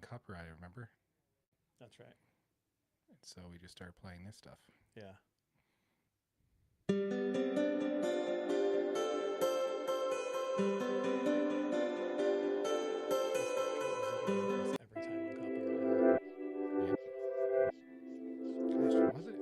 copyright, remember? That's right. And so we just started playing this stuff. Yeah. Every time on copyright. Yep. Gosh, was it?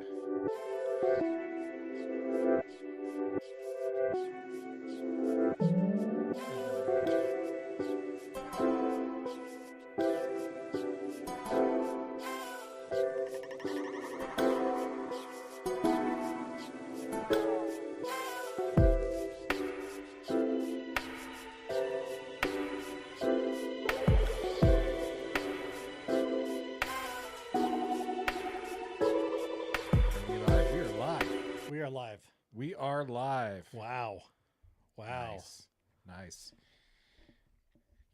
We are live. We are live. Wow. Wow. Nice.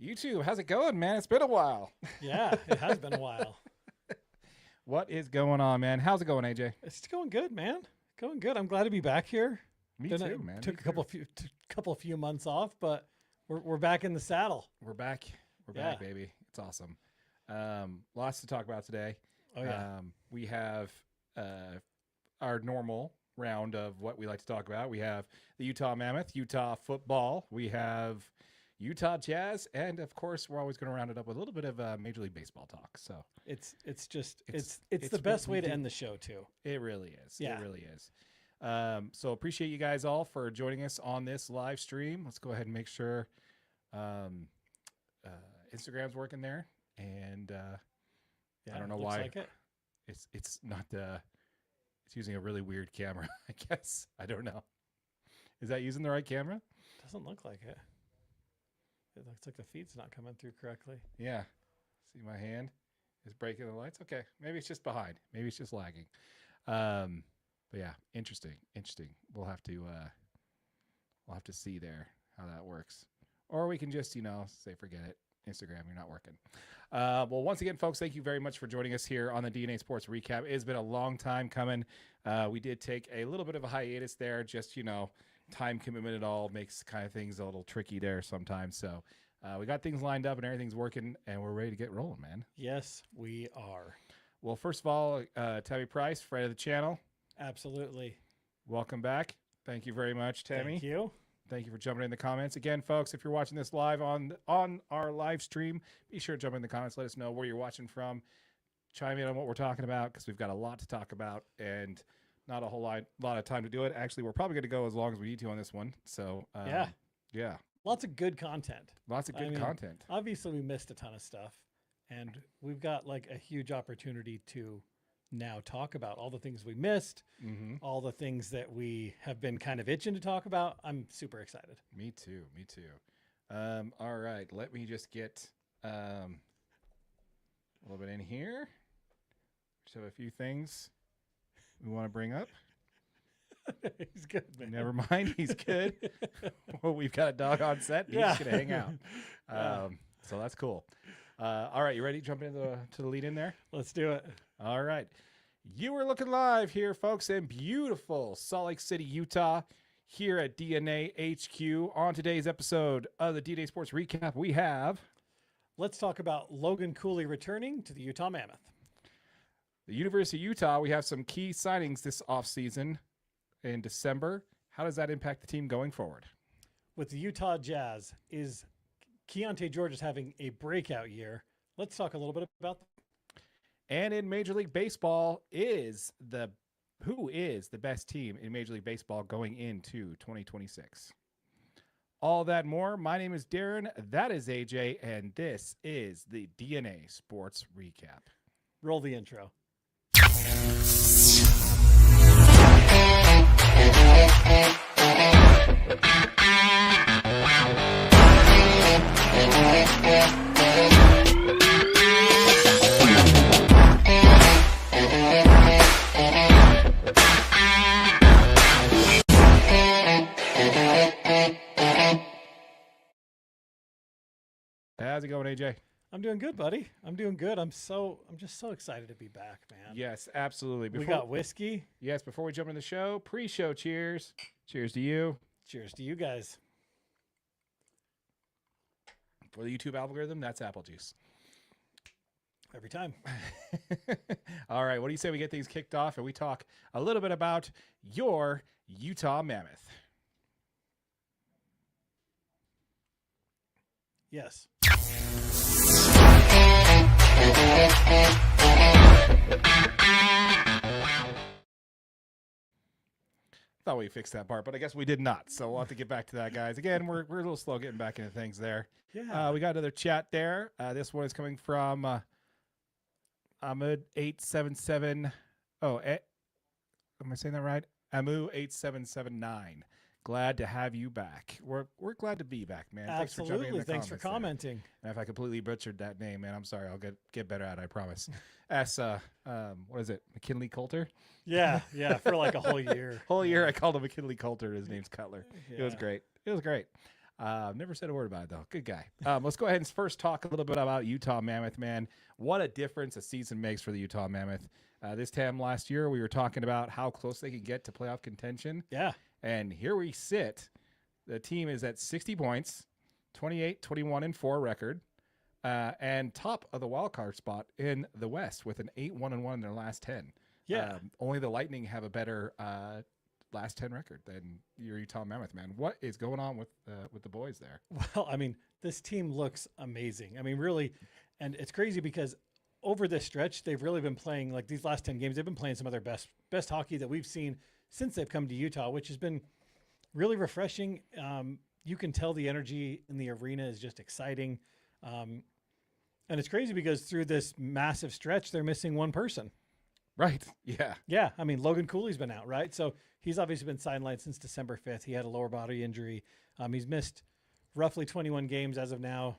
YouTube, how's it going, man? It's been a while. Yeah, it has been a while. What is going on, man? How's it going, AJ? It's going good, man. Going good. I'm glad to be back here. Me too, man. Took a couple few months off, but we're back in the saddle. We're back. We're back, baby. It's awesome. Lots to talk about today. Oh yeah. We have our normal round of what we like to talk about. We have the Utah Mammoth, Utah football. We have Utah Jazz, and of course, we're always going to round it up with a little bit of Major League Baseball talk. So it's the best way to end the show too. It really is. Yeah. It really is. So appreciate you guys all for joining us on this live stream. Let's go ahead and make sure Instagram's working there. And I don't know why like it. It's not it's using a really weird camera, I guess. I don't know. Is that using the right camera? Doesn't look like it. It looks like the feed's not coming through correctly. Yeah. See my hand is breaking the lights. Okay. Maybe it's just behind. Maybe it's just lagging. But yeah, interesting. We'll have to see there how that works. Or we can just, say forget it. Instagram, you're not working. Well, once again, folks, thank you very much for joining us here on the DNA Sports Recap. It has been a long time coming. We did take a little bit of a hiatus there. Just, time commitment and all makes kind of things a little tricky there sometimes. So we got things lined up and everything's working, and we're ready to get rolling, man. Yes, we are. Well, first of all, Tammy Price, friend of the channel. Absolutely. Welcome back. Thank you very much, Tammy. Thank you. Thank you for jumping in the comments. Again, folks, if you're watching this live on our live stream, be sure to jump in the comments. Let us know where you're watching from. Chime in on what we're talking about because we've got a lot to talk about and not a whole lot of time to do it. Actually, we're probably going to go as long as we need to on this one. So, yeah. Lots of good content. Lots of good content. Obviously, we missed a ton of stuff, and we've got like a huge opportunity to now talk about all the things we missed, all the things that we have been kind of itching to talk about. I'm super excited. Me too. All right, let me just get a little bit in here. Just have a few things we want to bring up. He's good, man. Never mind, he's good. Well, we've got a dog on set. He's going to hang out. So that's cool. All right, you ready to jump into the lead in there? Let's do it. All right. You are looking live here, folks, in beautiful Salt Lake City, Utah, here at DNA HQ. On today's episode of the DNA Sports Recap, we have... Let's talk about Logan Cooley returning to the Utah Mammoth. The University of Utah, we have some key signings this offseason in December. How does that impact the team going forward? With the Utah Jazz, is Keontae George having a breakout year? Let's talk a little bit about that. And in Major League Baseball, who is the best team in Major League Baseball going into 2026? All that more. My name is Darren. That is AJ, and this is the DNA Sports Recap. Roll the intro. How's it going, AJ? I'm doing good, buddy. I'm doing good. I'm just so excited to be back, man. Yes, absolutely. We got whiskey. Yes, before we jump into the show, pre-show cheers. Cheers to you. Cheers to you guys. For the YouTube algorithm, that's apple juice. Every time. All right. What do you say we get things kicked off and we talk a little bit about your Utah Mammoth? Yes. Thought we fixed that part, but I guess we did not. So we'll have to get back to that, guys. Again, we're a little slow getting back into things there. Yeah. We got another chat there. This one is coming from Ahmed877. Oh, am I saying that right? Amu8779. Glad to have you back. We're glad to be back, man. Absolutely. Thanks for commenting. And if I completely butchered that name, man, I'm sorry. I'll get better at it, I promise. What is it? McKinley Coulter? Yeah, for like a whole year. Whole year I called him McKinley Coulter. His name's Cutler. Yeah. It was great. Never said a word about it, though. Good guy. Let's go ahead and first talk a little bit about Utah Mammoth, man. What a difference a season makes for the Utah Mammoth. This time last year, we were talking about how close they could get to playoff contention. Yeah. And here we sit. The team is at 60 points, 28, 21, and 4 record, and top of the wild card spot in the West with an 8-1-1 in their last 10. Yeah. Only the Lightning have a better last 10 record than your Utah Mammoth, man. What is going on with the boys there? Well, I mean, this team looks amazing. I mean, really, and it's crazy because over this stretch, they've really been playing, like these last 10 games, they've been playing some of their best hockey that we've seen since they've come to Utah, which has been really refreshing. You can tell the energy in the arena is just exciting. And it's crazy because through this massive stretch, they're missing one person. Right. Yeah. Yeah. I mean, Logan Cooley's been out, right? So he's obviously been sidelined since December 5th. He had a lower body injury. He's missed roughly 21 games as of now.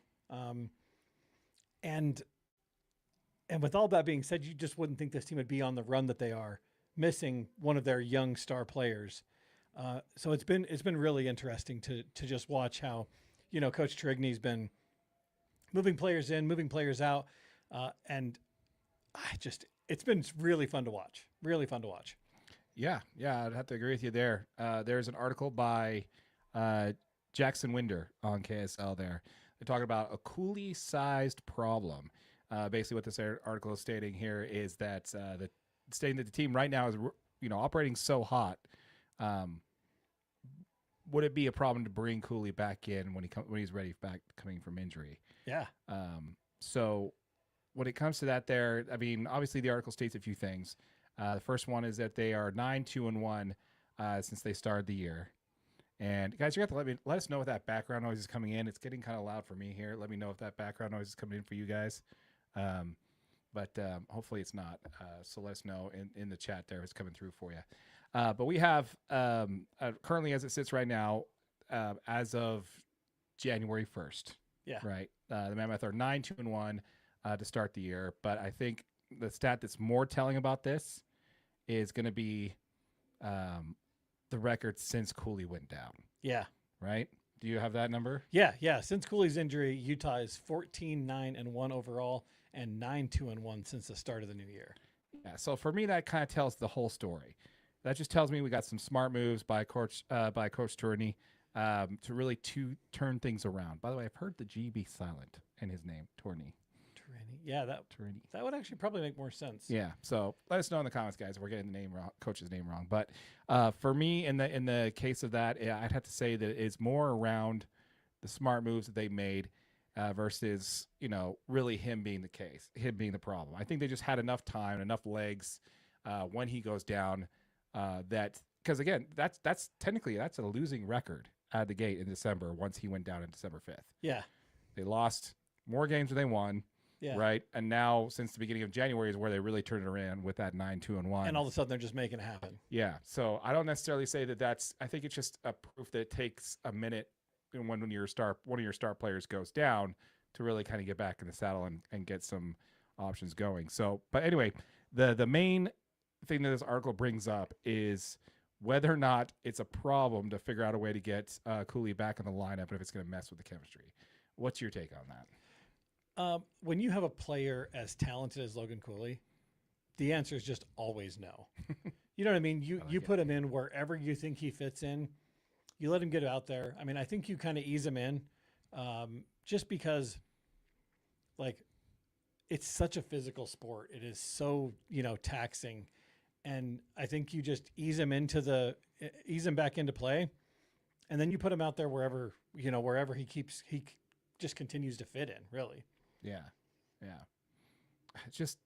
And with all that being said, you just wouldn't think this team would be on the run that they are, missing one of their young star players. So it's been really interesting to just watch how, Coach Tourigny's been moving players in, moving players out. And it's been really fun to watch. Really fun to watch. Yeah. I'd have to agree with you there. There's an article by Jaxon Wynder on KSL there. They're talking about a Cooley-sized problem. Basically what this article is stating here is that stating that the team right now is, operating so hot. Would it be a problem to bring Cooley back in when he's ready back coming from injury? Yeah. So when it comes to that there, I mean, obviously the article states a few things. The first one is that they are 9-2-1 since they started the year. And guys, you're going to have to let us know if that background noise is coming in. It's getting kind of loud for me here. Let me know if that background noise is coming in for you guys. But hopefully it's not. So let us know in the chat there if it's coming through for you. But we have currently, as it sits right now, as of January 1st. Yeah. Right. The Mammoth are 9-2-1 to start the year. But I think the stat that's more telling about this is going to be the record since Cooley went down. Yeah. Right. Do you have that number? Yeah. Since Cooley's injury, Utah is 14-9-1 overall and 9-2-1 since the start of the new year. Yeah. So for me, that kind of tells the whole story. That just tells me we got some smart moves by Coach Tourigny to really turn things around. By the way, I've heard the G be silent in his name, Tourigny. Yeah, Tourigny. That would actually probably make more sense. Yeah. So let us know in the comments, guys, if we're getting the name wrong, coach's name wrong. But for me, in the case of that, I'd have to say that it's more around the smart moves that they made versus really him being the problem. I think they just had enough time, enough legs when he goes down. That because again, that's technically a losing record out of the gate in December once he went down on December 5th. Yeah. They lost more games than they won. Yeah. Right. And now since the beginning of January is where they really turned it around with that 9-2-1. And all of a sudden they're just making it happen. Yeah. So I don't necessarily say I think it's just a proof that it takes a minute when one of your star players goes down to really kind of get back in the saddle and get some options going. So, but anyway, the main thing that this article brings up is whether or not it's a problem to figure out a way to get Cooley back in the lineup and if it's going to mess with the chemistry. What's your take on that? When you have a player as talented as Logan Cooley, the answer is just always no. You know what I mean? You put him in wherever you think he fits in. You let him get out there. I mean, I think you kind of ease him in just because, like, it's such a physical sport. It is so, taxing. And I think you just ease him back into play. And then you put him out there wherever he just continues to fit in, really. Yeah. Yeah. Just,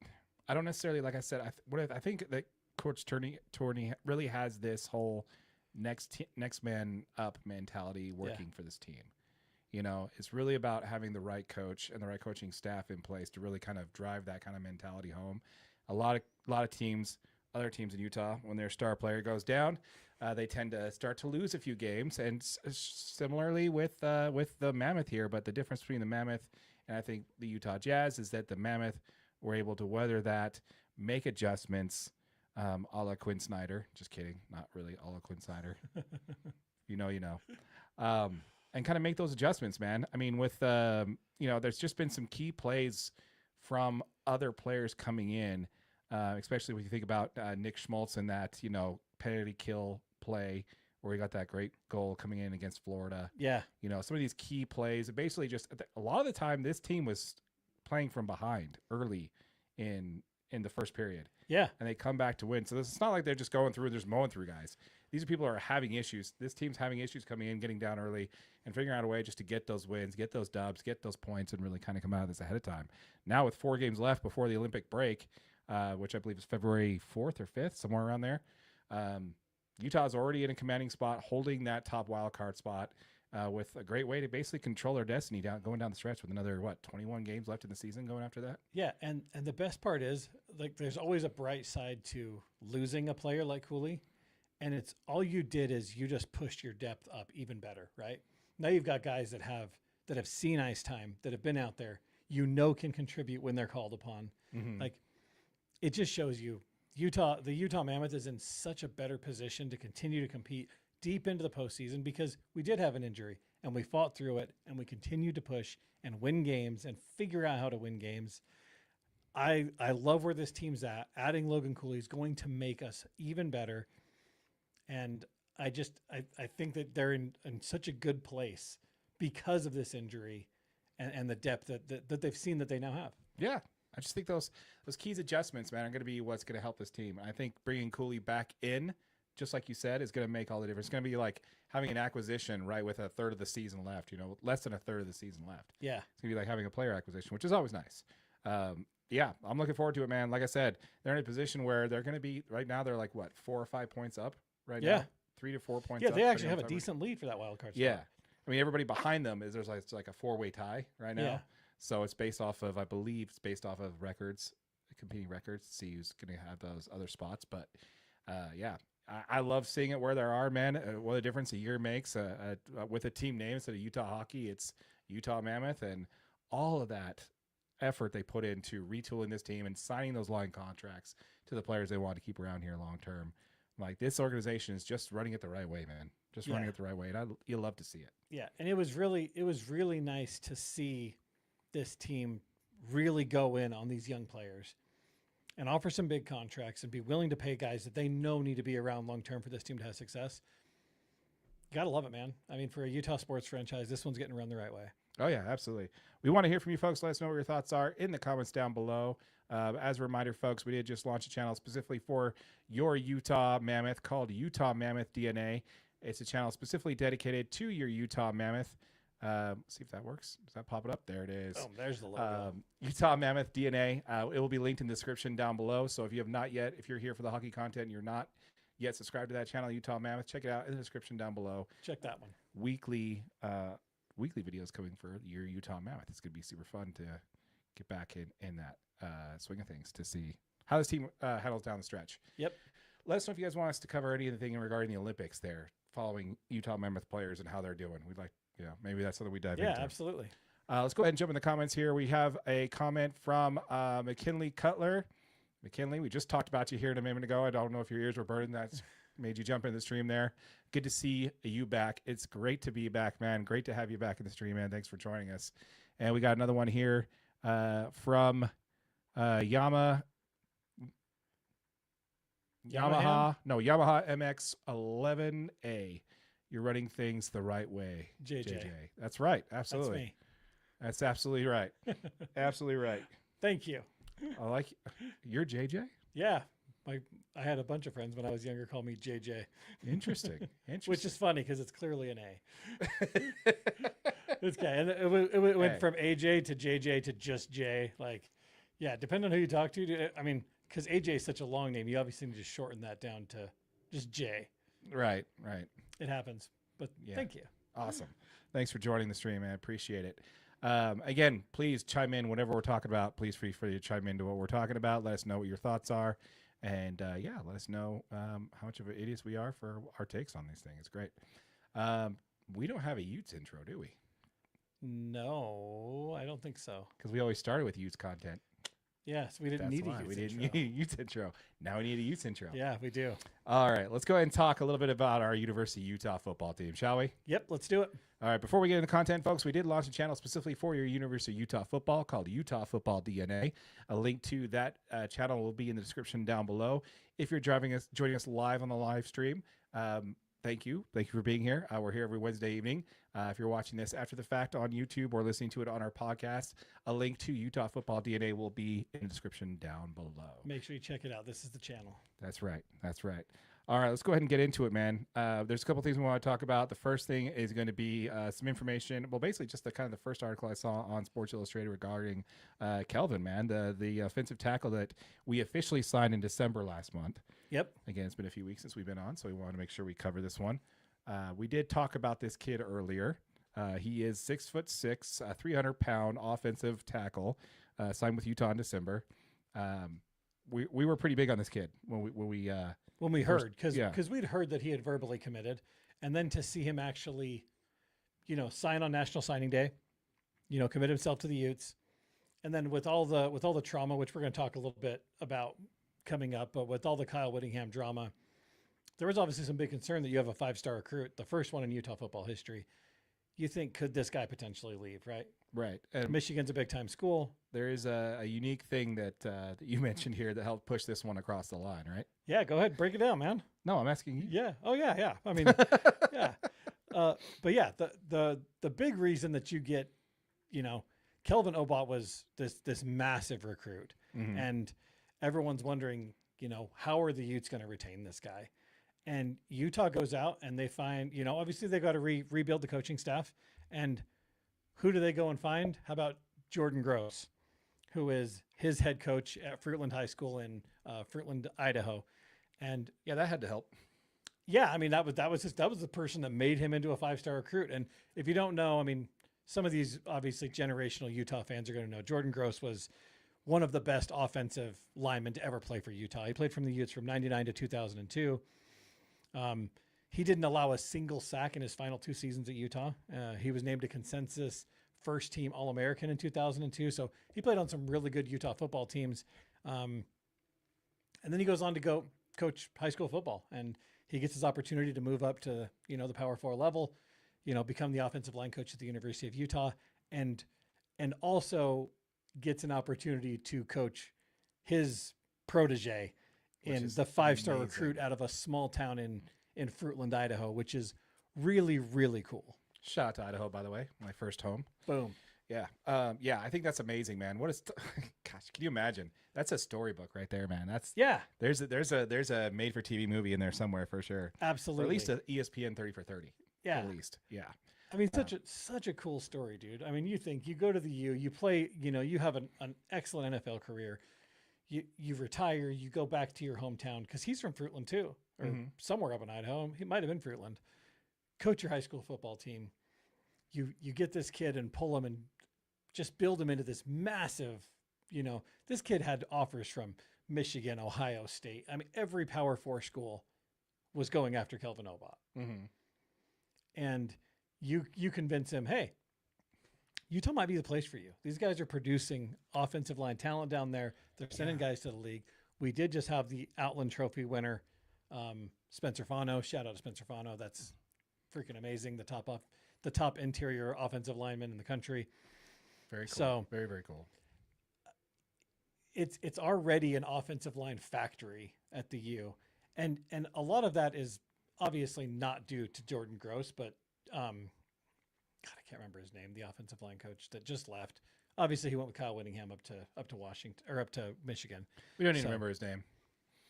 I don't necessarily, like I said, I think that Coach Tourigny really has this whole next man up mentality working for this team. It's really about having the right coach and the right coaching staff in place to really kind of drive that kind of mentality home. A lot of teams, other teams in Utah, when their star player goes down, they tend to start to lose a few games, and similarly with the Mammoth here. But the difference between the Mammoth and I think the Utah Jazz is that the Mammoth were able to weather that, make adjustments, a la Quinn Snyder. Just kidding, not really a la Quinn Snyder. And kind of make those adjustments, man. I mean, with there's just been some key plays from other players coming in, especially when you think about Nick Schmaltz and that penalty kill play where he got that great goal coming in against Florida. Yeah. Some of these key plays, basically just a lot of the time this team was playing from behind early in the first period. Yeah. And they come back to win. So it's not like they're just going through, just mowing through guys. These are people who are having issues. This team's having issues coming in, getting down early, and figuring out a way just to get those wins, get those dubs, get those points, and really kind of come out of this ahead of time. Now with 4 games left before the Olympic break, which I believe is February 4th or 5th, somewhere around there, Utah's already in a commanding spot, holding that top wild card spot with a great way to basically control their destiny going down the stretch with another 21 games left in the season going after that. Yeah, and the best part is there's always a bright side to losing a player like Cooley, and it's all you did is you just pushed your depth up even better, right? Now you've got guys that have seen ice time, that have been out there, can contribute when they're called upon. Mm-hmm. It just shows you the Utah Mammoth is in such a better position to continue to compete deep into the postseason because we did have an injury and we fought through it and we continued to push and win games and figure out how to win games. I love where this team's at. Adding Logan Cooley is going to make us even better. And I think that they're in such a good place because of this injury and the depth that they've seen that they now have. Yeah. I just think those keys adjustments, man, are going to be what's going to help this team. I think bringing Cooley back in, just like you said, is going to make all the difference. It's going to be like having an acquisition, right, with a third of the season left, less than a third of the season left. Yeah. It's going to be like having a player acquisition, which is always nice. Yeah, I'm looking forward to it, man. Like I said, they're in a position where they're going to be, right now, they're like, 4 or 5 points up right now? 3 to 4 points up. Yeah, they actually have a decent lead for that wild card spot. Yeah. I mean, everybody behind them it's like a 4-way tie right now. Yeah. So it's based off of, I believe, records, competing records, to see who's going to have those other spots. But, yeah, I love seeing it where there are, man. What a difference a year makes. With a team name instead of Utah Hockey, it's Utah Mammoth. And all of that effort they put into retooling this team and signing those line contracts to the players they want to keep around here long term. Like, this organization is just running it the right way, man. Just running it the right way. And you love to see it. Yeah, and it was really nice to see this team really go in on these young players and offer some big contracts and be willing to pay guys that they know need to be around long term for this team to have success. You gotta love it, man. I mean, for a Utah sports franchise, this one's getting run the right way. Oh yeah, absolutely. We want to hear from you folks. Let us know what your thoughts are in the comments down below. As a reminder, folks, we did just launch a channel specifically for your Utah Mammoth called Utah Mammoth DNA. It's a channel specifically dedicated to your Utah Mammoth. See if that works. Does that pop it up? There it is. Oh, there's the logo. Utah Mammoth DNA. It will be linked in the description down below. So if you have not yet, if you're here for the hockey content and you're not yet subscribed to that channel, Utah Mammoth, check it out in the description down below. Check that one. Weekly videos coming for your Utah Mammoth. It's going to be super fun to get back in that swing of things to see how this team handles down the stretch. Yep. Let us know if you guys want us to cover anything regarding the Olympics there, following Utah Mammoth players and how they're doing. We'd like, maybe that's something we dive into. Yeah, absolutely. Let's go ahead and jump in the comments here. We have a comment from McKinley Cutler. McKinley, we just talked about you here a minute ago. I don't know if your ears were burning. That's made you jump in the stream there. Good to see you back. It's great to be back, man. Great to have you back in the stream, man. Thanks for joining us. And we got another one here from Yamaha MX-11A. You're running things the right way, JJ. That's right. Absolutely. That's me. That's absolutely right. Absolutely right. Thank you. I like you're JJ. Yeah. I had a bunch of friends when I was younger call me JJ. Interesting. Which is funny because it's clearly an A. It's okay. And it went from AJ to JJ to just J. Like, yeah, depending on who you talk to. I mean, because AJ is such a long name, you obviously need to shorten that down to just J. Right. It happens. But thank you. Awesome. Thanks for joining the stream, man. I appreciate it. Again, please chime in whatever we're talking about. Please feel free to chime into what we're talking about. Let us know what your thoughts are. And let us know how much of idiots we are for our takes on these things. It's great. We don't have a Utes intro, do we? No, I don't think so. Because we always started with Utes content. Yes, we didn't need a Utes intro. Need a Utes intro. Now we need a Utes intro. Yeah, we do. All right, let's go ahead and talk a little bit about our University of Utah football team, shall we? Yep, let's do it. All right, before we get into content, folks, we did launch a channel specifically for your University of Utah football called Utah Football DNA. A link to that channel will be in the description down below. If you're joining us live on the live stream, thank you. Thank you for being here. We're here every Wednesday evening. If you're watching this after the fact on YouTube or listening to it on our podcast, a link to Utah Football DNA will be in the description down below. Make sure you check it out. This is the channel. That's right. All right, let's go ahead and get into it, man. There's a couple things we want to talk about. The first thing is going to be some information. Well, basically just the first article I saw on Sports Illustrated regarding Kelvin, man, the offensive tackle that we officially signed in December last month. Yep. Again, it's been a few weeks since we've been on, so we wanted to make sure we cover this one. We did talk about this kid earlier. He is 6'6", 300-pound offensive tackle, signed with Utah in December. We were pretty big on this kid when we heard, because we'd heard that he had verbally committed, and then to see him actually, sign on National Signing Day, commit himself to the Utes, and then with all the trauma, which we're going to talk a little bit about coming up, but with all the Kyle Whittingham drama, there was obviously some big concern that you have a 5-star recruit, the first one in Utah football history. You think, could this guy potentially leave, right? Right. And Michigan's a big-time school. There is a unique thing that you mentioned here that helped push this one across the line, right? Yeah, go ahead. Break it down, man. No, I'm asking you. Yeah. Oh, yeah. I mean, yeah. But yeah, the big reason that you get, Kelvin Obot was this massive recruit. Mm-hmm. And everyone's wondering, how are the Utes going to retain this guy? And Utah goes out and they find, obviously they got to rebuild the coaching staff. And who do they go and find? How about Jordan Gross, who is his head coach at Fruitland High School in Fruitland, Idaho. And yeah, that had to help. Yeah, I mean that was the person that made him into a 5-star recruit. And if you don't know, I mean, some of these obviously generational Utah fans are going to know Jordan Gross was one of the best offensive linemen to ever play for Utah. He played from the Utes from 99 to 2002. He didn't allow a single sack in his final 2 seasons at Utah. He was named a consensus first team All-American in 2002. So he played on some really good Utah football teams. And then he goes on to go coach high school football, and he gets his opportunity to move up to, the Power 4 level, become the offensive line coach at the University of Utah, and also gets an opportunity to coach his protege in the 5-star recruit out of a small town in Fruitland, Idaho, which is really, really cool. Shout out to Idaho, by the way, my first home. Boom. Yeah. I think that's amazing, man. Gosh, can you imagine? That's a storybook right there, man. There's a made for TV movie in there somewhere for sure. Absolutely. Or at least an ESPN 30 for 30. Yeah. At least. Yeah. I mean, such a cool story, dude. I mean, you go to the U, you play, you have an excellent NFL career. You retire, you go back to your hometown, because he's from Fruitland too, or somewhere up in Idaho. He might have been Fruitland. Coach your high school football team. You get this kid and pull him and just build him into this massive, this kid had offers from Michigan, Ohio State. I mean, every Power 4 school was going after Kelvin Obot. Mm-hmm. And you convince him, hey, Utah might be the place for you. These guys are producing offensive line talent down there. They're sending guys to the league. We did just have the Outland Trophy winner, Spencer Fano. Shout out to Spencer Fano. That's freaking amazing. The top interior offensive lineman in the country. Very cool. So very, very cool. It's already an offensive line factory at the U. And a lot of that is obviously not due to Jordan Gross, but God, I can't remember his name, the offensive line coach that just left. obviously he went with Kyle Whittingham up to Washington or up to Michigan. We don't even So- remember his name.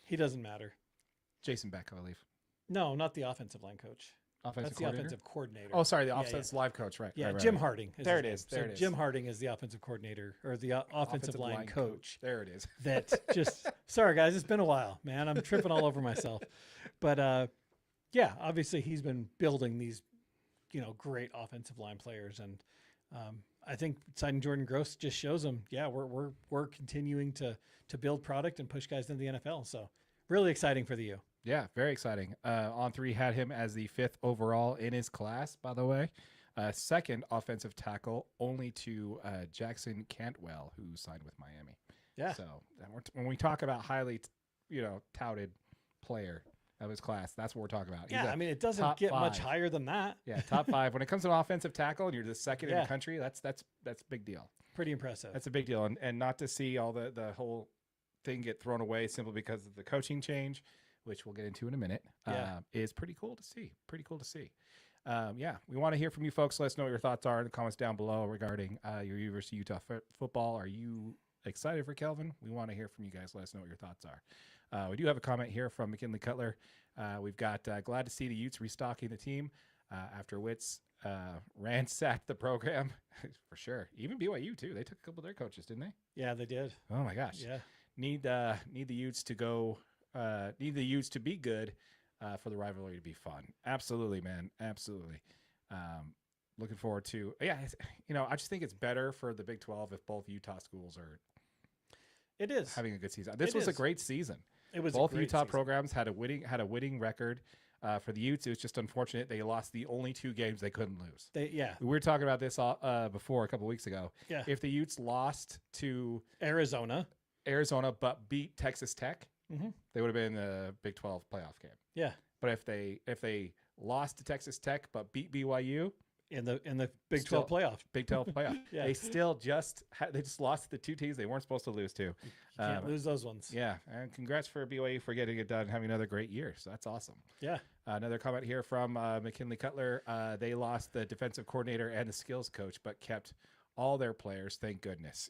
He doesn't matter. Jason Beck, I believe. No, not the offensive line coach. Offensive That's the coordinator? offensive coordinator. Oh, sorry, the Yeah, offensive live coach, right? Yeah, right, right, Jim right. Harding. There his it name. is, there So it is. Jim Harding is the offensive coordinator or the offensive line coach. There it is. That just sorry guys, it's been a while, man. I'm tripping all over myself. But yeah, obviously he's been building these, great offensive line players, and I think signing Jordan Gross just shows them, yeah, we're continuing to build product and push guys into the NFL. So really exciting for the U. Yeah, very exciting. On3 had him as the 5th overall in his class, by the way. Second offensive tackle, only to Jackson Cantwell, who signed with Miami. Yeah. So when we talk about highly, touted player of his class, that's what we're talking about. He's Yeah, a I mean, it doesn't top get much 5. higher than that. Yeah, top 5. When it comes to an offensive tackle and you're the second in Yeah. the country, that's a big deal. Pretty impressive. That's a big deal. And not to see all the whole thing get thrown away simply because of the coaching change, which we'll get into in a minute, Yeah. is pretty cool to see. Yeah, we want to hear from you folks. Let us know what your thoughts are in the comments down below regarding your University of Utah football. Are you excited for Kelvin? We want to hear from you guys. Let us know what your thoughts are. We do have a comment here from McKinley Cutler. We've got glad to see the Utes restocking the team after Wits ransacked the program for sure. Even BYU too. They took a couple of their coaches, didn't they? Yeah, they did. Oh my gosh. Yeah. Need the Utes to go. Need the Utes to be good for the rivalry to be fun. Absolutely, man. Absolutely. Looking forward to. Yeah, I just think it's better for the Big 12 if both Utah schools are. It is Having a good season. This was a great season. It was both a great Utah season. programs had a winning record. For the Utes, it was just unfortunate they lost the only 2 games they couldn't lose. We were talking about this before a couple weeks ago. Yeah. If the Utes lost to Arizona but beat Texas Tech, Mhm. they would have been in the Big 12 playoff game. Yeah. But if they lost to Texas Tech but beat BYU, in the Big 12 playoff. Big 12 playoff, Yeah. they still just lost to the 2 teams they weren't supposed to lose to. You can't lose those ones. Yeah, and congrats for BYU for getting it done and having another great year. So that's awesome. Yeah. Another comment here from McKinley Cutler. They lost the defensive coordinator and the skills coach, but kept all their players. Thank goodness.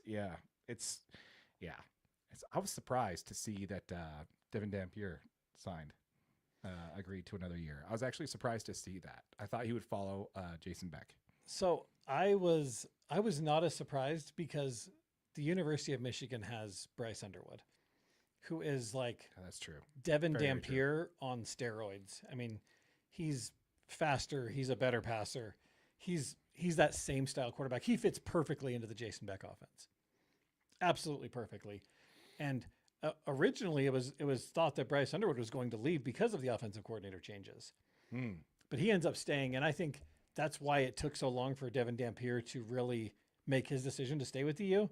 I was surprised to see that Devon Dampier signed, agreed to another year. I was actually surprised to see that. I thought he would follow Jason Beck. So I was not as surprised because the University of Michigan has Bryce Underwood, who is like Oh, that's true. Devon Very, very Dampier on steroids. I mean, he's faster. He's a better passer. He's that same style quarterback. He fits perfectly into the Jason Beck offense. Absolutely perfectly. And originally it was thought that Bryce Underwood was going to leave because of the offensive coordinator changes. But he ends up staying, and I think that's why it took so long for Devon Dampier to really make his decision to stay with the U.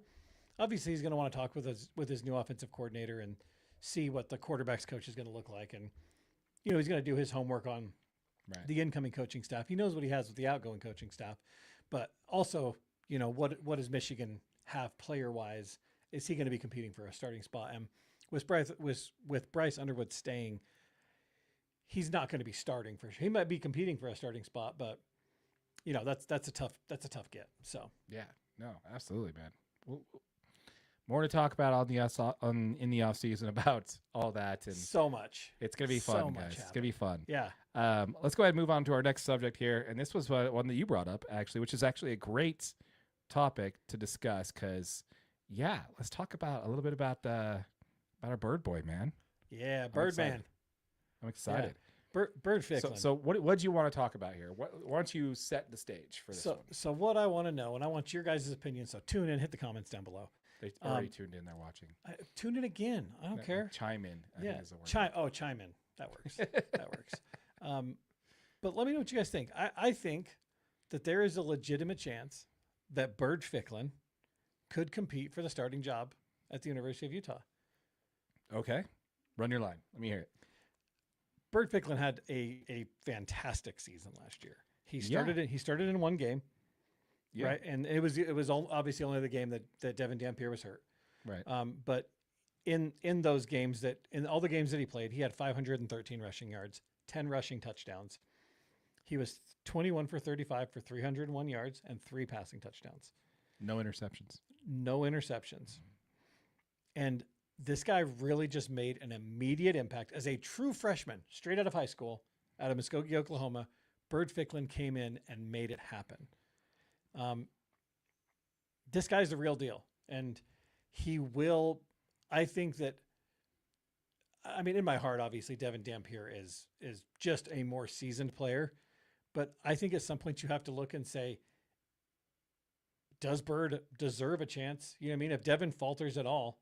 Obviously, he's going to want to talk with his new offensive coordinator and see what the quarterback's coach is going to look like, and he's going to do his homework on the incoming coaching staff. He knows what he has with the outgoing coaching staff, but also, what does Michigan have player wise? Is he going to be competing for a starting spot? And with Bryce Underwood staying, he's not going to be starting for sure. He might be competing for a starting spot, but that's a tough get. So Yeah, no, absolutely, man. More to talk about in the off season about all that, and so much. it's gonna be So fun, much guys. It's happening. gonna be fun. Yeah. Let's go ahead and move on to our next subject here, and this was one that you brought up actually, which is actually a great topic to discuss because, let's talk a little bit about our bird boy, man. Yeah, Birdman. I'm excited. Bird Ficklin. So what do you want to talk about here? Why don't you set the stage for this one? So what I want to know, and I want your guys' opinion, so tune in, hit the comments down below. They already tuned in. They're watching. Tune in again. I don't care. Chime in. I think is the word. Chime in. That works. That works. But let me know what you guys think. I think that there is a legitimate chance that Bird Ficklin could compete for the starting job at the University of Utah. Okay. Run your line. Let me hear it. Bird Ficklin had a fantastic season last year. He started in one game, right? And it was obviously only the game that Devon Dampier was hurt, right? But in those games in all the games that he played, he had 513 rushing yards, 10 rushing touchdowns. He was 21 for 35 for 301 yards and 3 passing touchdowns. No interceptions. no interceptions. And this guy really just made an immediate impact as a true freshman, straight out of high school, out of Muskogee, Oklahoma. Bird Ficklin came in and made it happen. This guy's the real deal. And he will, I think that, I mean, in my heart, obviously, Devon Dampier is just a more seasoned player. But I think at some point you have to look and say, does Bird deserve a chance? You know what I mean? If Devon falters at all,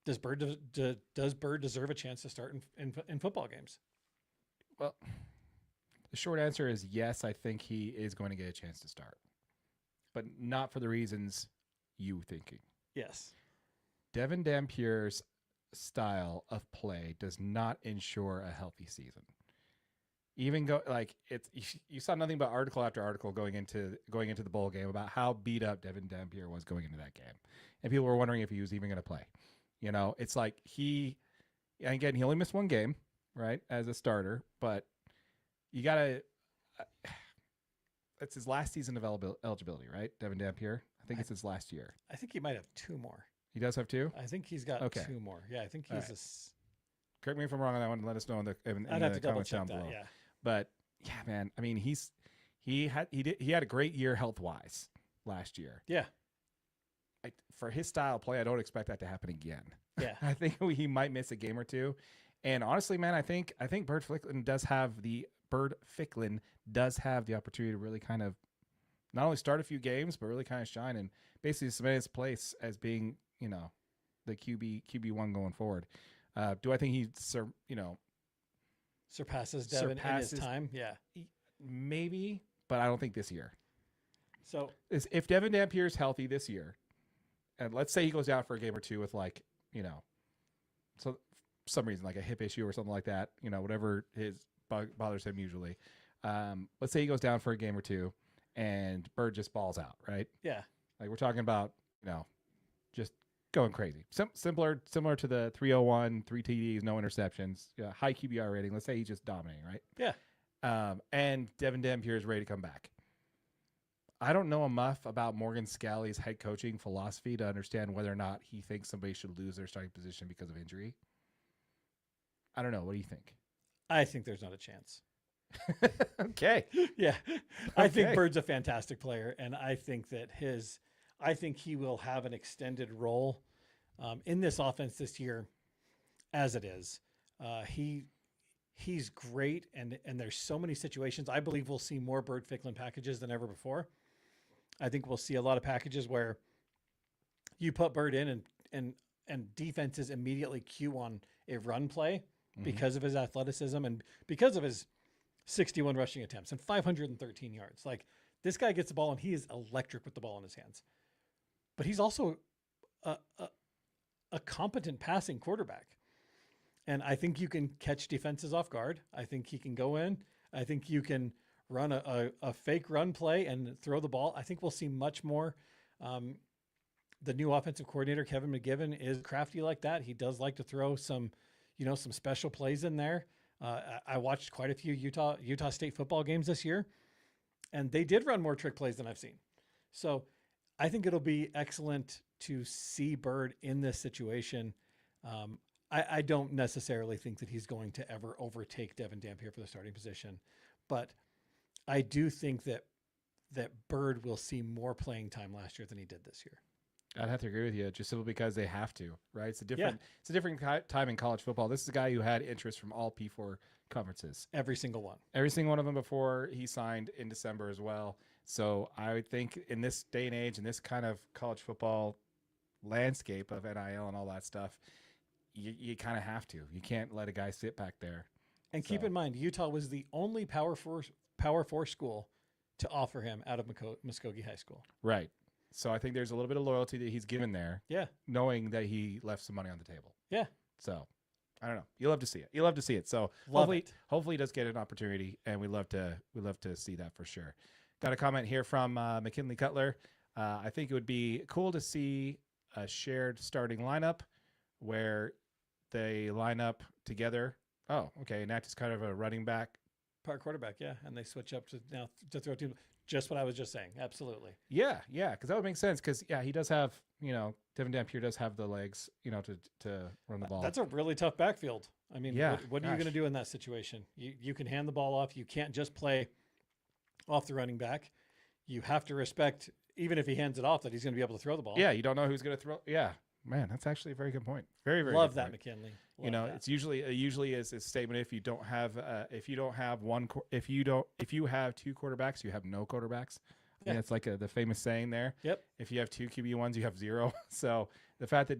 does Bird deserve a chance to start in football games? Well, the short answer is yes. I think he is going to get a chance to start, but not for the reasons you thinking. Yes. Devon Dampier's style of play does not ensure a healthy season. Even you saw nothing but article after article going into the bowl game about how beat up Devon Dampier was going into that game, and people were wondering if he was even going to play. You know, it's like he only missed one game, right, as a starter, but you gotta. It's his last season of eligibility, right, Devon Dampier? I think it's his last year. I think he might have two more. He does have two? I think he's got two more. Yeah, I think he's Correct me if I'm wrong on that one. And let us know in the I'd have to double comments check down that, below. yeah. But yeah, man. I mean, he had a great year health wise last year. Yeah. For his style of play, I don't expect that to happen again. Yeah. I think he might miss a game or two. And honestly, man, I think Bird Ficklin does have the opportunity to really kind of not only start a few games, but really kind of shine and basically cement his place as being, you know, the QB1 going forward. Do I think he surpasses Devon in his time? Yeah. Maybe, but I don't think this year. So if Devon Dampier is healthy this year, and let's say he goes out for a game or two with some reason like a hip issue or something like that, whatever bothers him usually. Let's say he goes down for a game or two and Bird just balls out, right? Yeah. Like we're talking about, just going crazy. Similar to the 301, 3 TDs, no interceptions, high QBR rating. Let's say he's just dominating, right? Yeah. And Devon Dampier is ready to come back. I don't know enough about Morgan Scalley's head coaching philosophy to understand whether or not he thinks somebody should lose their starting position because of injury. I don't know. What do you think? I think there's not a chance. Okay. Yeah. I think Bird's a fantastic player, and I think that he will have an extended role in this offense this year as it is. He's great, and there's so many situations. I believe we'll see more Bird Ficklin packages than ever before. I think we'll see a lot of packages where you put Bird in and defenses immediately cue on a run play because of his athleticism and because of his 61 rushing attempts and 513 yards. Like, this guy gets the ball and he is electric with the ball in his hands. But he's also a competent passing quarterback. And I think you can catch defenses off guard. I think he can go in. I think you can run a fake run play and throw the ball. I think we'll see much more. The new offensive coordinator, Kevin McGivern, is crafty like that. He does like to throw some special plays in there. I watched quite a few Utah State football games this year, and they did run more trick plays than I've seen. So I think it'll be excellent to see Bird in this situation. I don't necessarily think that he's going to ever overtake Devon Dampier for the starting position, but I do think that Bird will see more playing time last year than he did this year. I'd have to agree with you, just simply because they have to, right? It's a different time in college football. This is a guy who had interest from all P4 conferences. Every single one of them before he signed in December as well. So I would think in this day and age, in this kind of college football landscape of NIL and all that stuff, you kind of have to. You can't let a guy sit back there. And keep in mind, Utah was the only Power 4 school to offer him out of Muskogee High School. Right. So I think there's a little bit of loyalty that he's given there. Yeah. Knowing that he left some money on the table. Yeah. So I don't know. You'll love to see it. So hopefully he does get an opportunity, and we love to see that for sure. Got a comment here from McKinley Cutler. I think it would be cool to see a shared starting lineup where they line up together. Oh, okay. And act as kind of a running back. Part quarterback, yeah. And they switch up to throw to just what I was just saying. Absolutely. Yeah, because that would make sense. Because he does have, Devon Dampier does have the legs, to run the ball. That's a really tough backfield. I mean, Yeah, what are you going to do in that situation? You can hand the ball off. You can't just play off the running back. You have to respect, even if he hands it off, that he's going to be able to throw the ball. Yeah, you don't know who's going to throw. Yeah, man, that's actually a very good point. Very, very Love good that, point. McKinley. It's usually is a statement if you don't have if you have two quarterbacks, you have no quarterbacks. Yeah. And it's like the famous saying there. Yep. If you have two QB1s, you have zero. So the fact that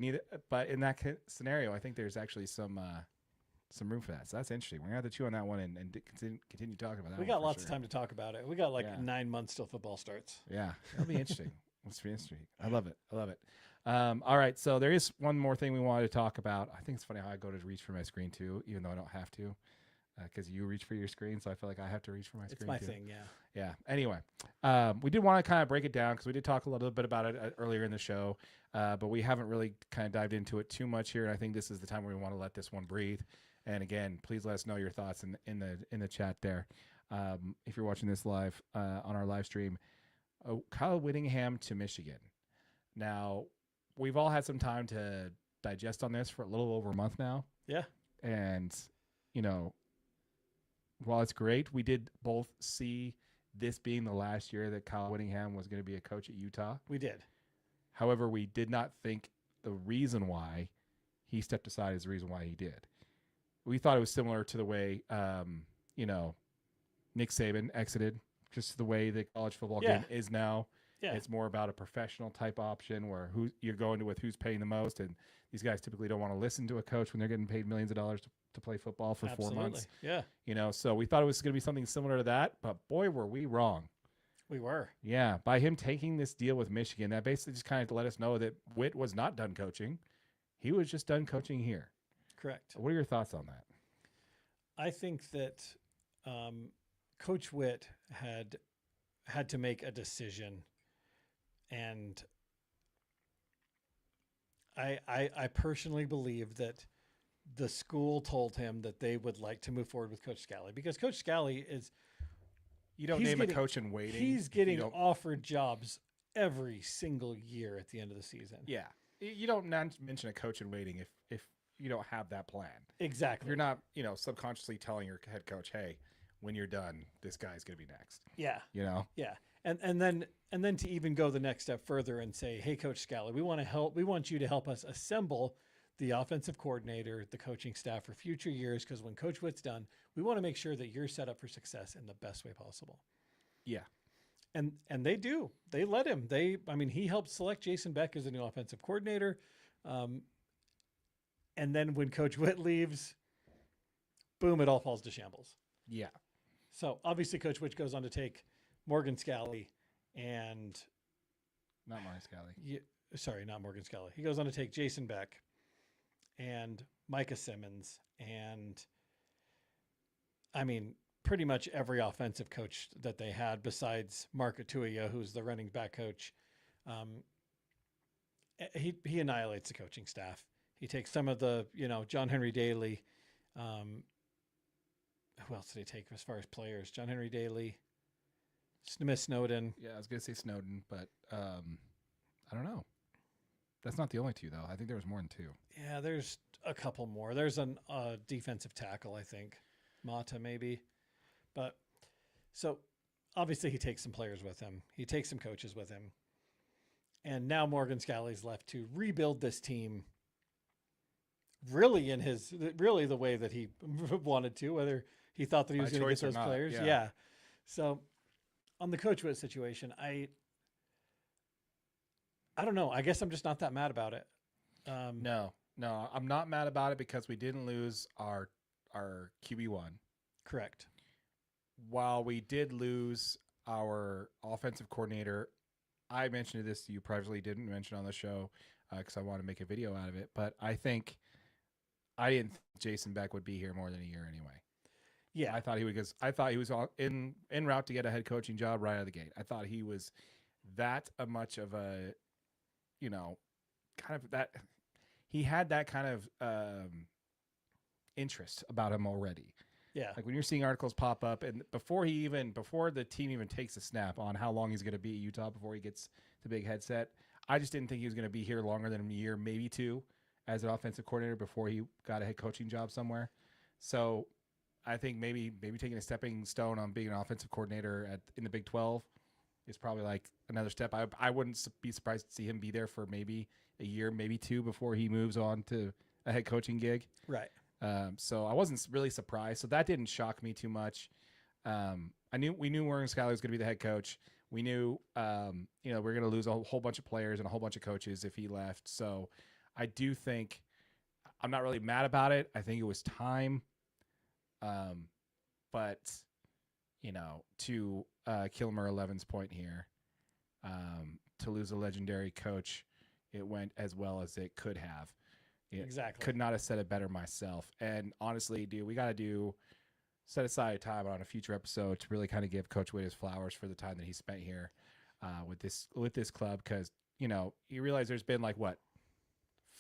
but in that scenario, I think there's actually some room for that. So that's interesting. We're gonna have to chew on that one and continue talking about that. We got lots of time to talk about it. We got 9 months till football starts. Yeah, it'll be interesting. It's interesting. I love it. All right, so there is one more thing we wanted to talk about. I think it's funny how I go to reach for my screen too, even though I don't have to, because you reach for your screen, so I feel like I have to reach for my screen. It's my too. thing, yeah. Yeah. Anyway, we did want to kind of break it down because we did talk a little bit about it earlier in the show, but we haven't really kind of dived into it too much here. And I think this is the time where we want to let this one breathe. And again, please let us know your thoughts in the chat there. If you're watching this live on our live stream, Kyle Whittingham to Michigan. Now, we've all had some time to digest on this for a little over a month now. Yeah. And, while it's great, we did both see this being the last year that Kyle Whittingham was going to be a coach at Utah. We did. However, we did not think the reason why he stepped aside is the reason why he did. We thought it was similar to the way, Nick Saban exited, just the way the college football game is now. Yeah. It's more about a professional type option where you're going with who's paying the most. And these guys typically don't want to listen to a coach when they're getting paid millions of dollars to play football for 4 months. Yeah. So we thought it was going to be something similar to that, but boy, were we wrong. We were. Yeah. By him taking this deal with Michigan, that basically just kind of let us know that Witt was not done coaching. He was just done coaching here. Correct. What are your thoughts on that? I think that Coach Witt had to make a decision. And I personally believe that the school told him that they would like to move forward with Coach Scally because Coach Scally is. You don't name a coach in waiting. He's getting offered jobs every single year at the end of the season. Yeah. You don't mention a coach in waiting if you don't have that plan. Exactly. If you're not, subconsciously telling your head coach, hey, when you're done, this guy's going to be next. Yeah. Yeah. And then to even go the next step further and say, hey, Coach Scally, we want you to help us assemble the offensive coordinator, the coaching staff for future years, because when Coach Witt's done, we want to make sure that you're set up for success in the best way possible. Yeah. And they do. They let him. He helped select Jason Beck as the new offensive coordinator. And then when Coach Witt leaves, boom, it all falls to shambles. Yeah. So obviously Coach Witt goes on to take Morgan Scally and not Morgan Scally. Sorry, not Morgan Scally. He goes on to take Jason Beck and Micah Simmons and pretty much every offensive coach that they had besides Mark Atuia, who's the running back coach. He annihilates the coaching staff. He takes some of the, John Henry Daly. Who else did he take as far as players? John Henry Daly, Smith Snowden. Yeah, I was going to say Snowden, but I don't know. That's not the only two, though. I think there was more than two. Yeah, there's a couple more. There's a defensive tackle, I think. Mata, maybe. But so obviously he takes some players with him. He takes some coaches with him. And now Morgan Scally's left to rebuild this team really the way that he wanted to, whether he thought that he was going to get those players. Yeah. So on the Coach Witt situation, I don't know. I guess I'm just not that mad about it. No, I'm not mad about it because we didn't lose our QB1. Correct. While we did lose our offensive coordinator, I mentioned this to you privately, didn't mention on the show because I want to make a video out of it. But I didn't think Jason Beck would be here more than a year anyway. Yeah, I thought he was in route to get a head coaching job right out of the gate. I thought he was that much of a, kind of that. He had that kind of interest about him already. Yeah. Like when you're seeing articles pop up, and before the team even takes a snap on how long he's going to be at Utah before he gets the big headset, I just didn't think he was going to be here longer than a year, maybe two, as an offensive coordinator before he got a head coaching job somewhere. So I think maybe taking a stepping stone on being an offensive coordinator in the Big 12 is probably like another step. I wouldn't be surprised to see him be there for maybe a year, maybe two before he moves on to a head coaching gig. Right. So I wasn't really surprised. So that didn't shock me too much. We knew Morgan Scalley was going to be the head coach. We knew, we were going to lose a whole bunch of players and a whole bunch of coaches if he left. So I do think I'm not really mad about it. I think it was time. But to Kilmer 11's point here, to lose a legendary coach, it went as well as it could have. Exactly. Could not have said it better myself. And honestly, dude, we got to set aside time on a future episode to really kind of give Coach Witt his flowers for the time that he spent here with this club. Because, you realize there's been 4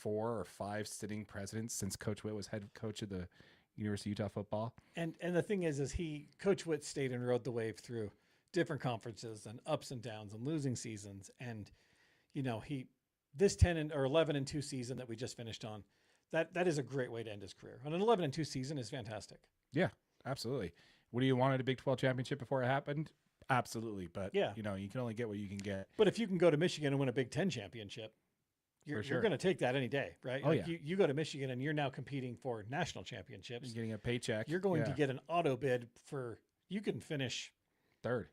or 5 sitting presidents since Coach Witt was head coach of the University of Utah football. And the thing is Coach Witt stayed and rode the wave through different conferences and ups and downs and losing seasons. And, this 11-2 season that we just finished on, that is a great way to end his career. And an 11-2 season is fantastic. Yeah, absolutely. Would you wanted a Big 12 championship before it happened? Absolutely. But, yeah, you can only get what you can get. But if you can go to Michigan and win a Big 10 championship, you're going to take that any day, right? Oh, yeah. You go to Michigan and you're now competing for national championships. You're getting a paycheck. You're going to get an auto bid you can finish third,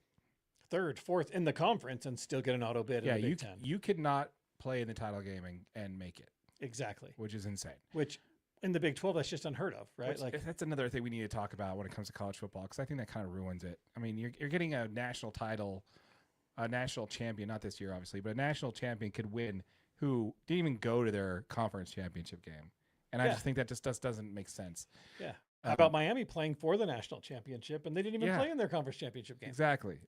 fourth in the conference and still get an auto bid in the Big 10. You could not play in the title game and make it. Exactly. Which is insane. Which in the Big 12, that's just unheard of, right? That's another thing we need to talk about when it comes to college football, because I think that kind of ruins it. I mean, you're getting a national title, a national champion, not this year, obviously, but a national champion could win who didn't even go to their conference championship game. And I just think that just doesn't make sense. Yeah. How about Miami playing for the national championship and they didn't even play in their conference championship game? Exactly.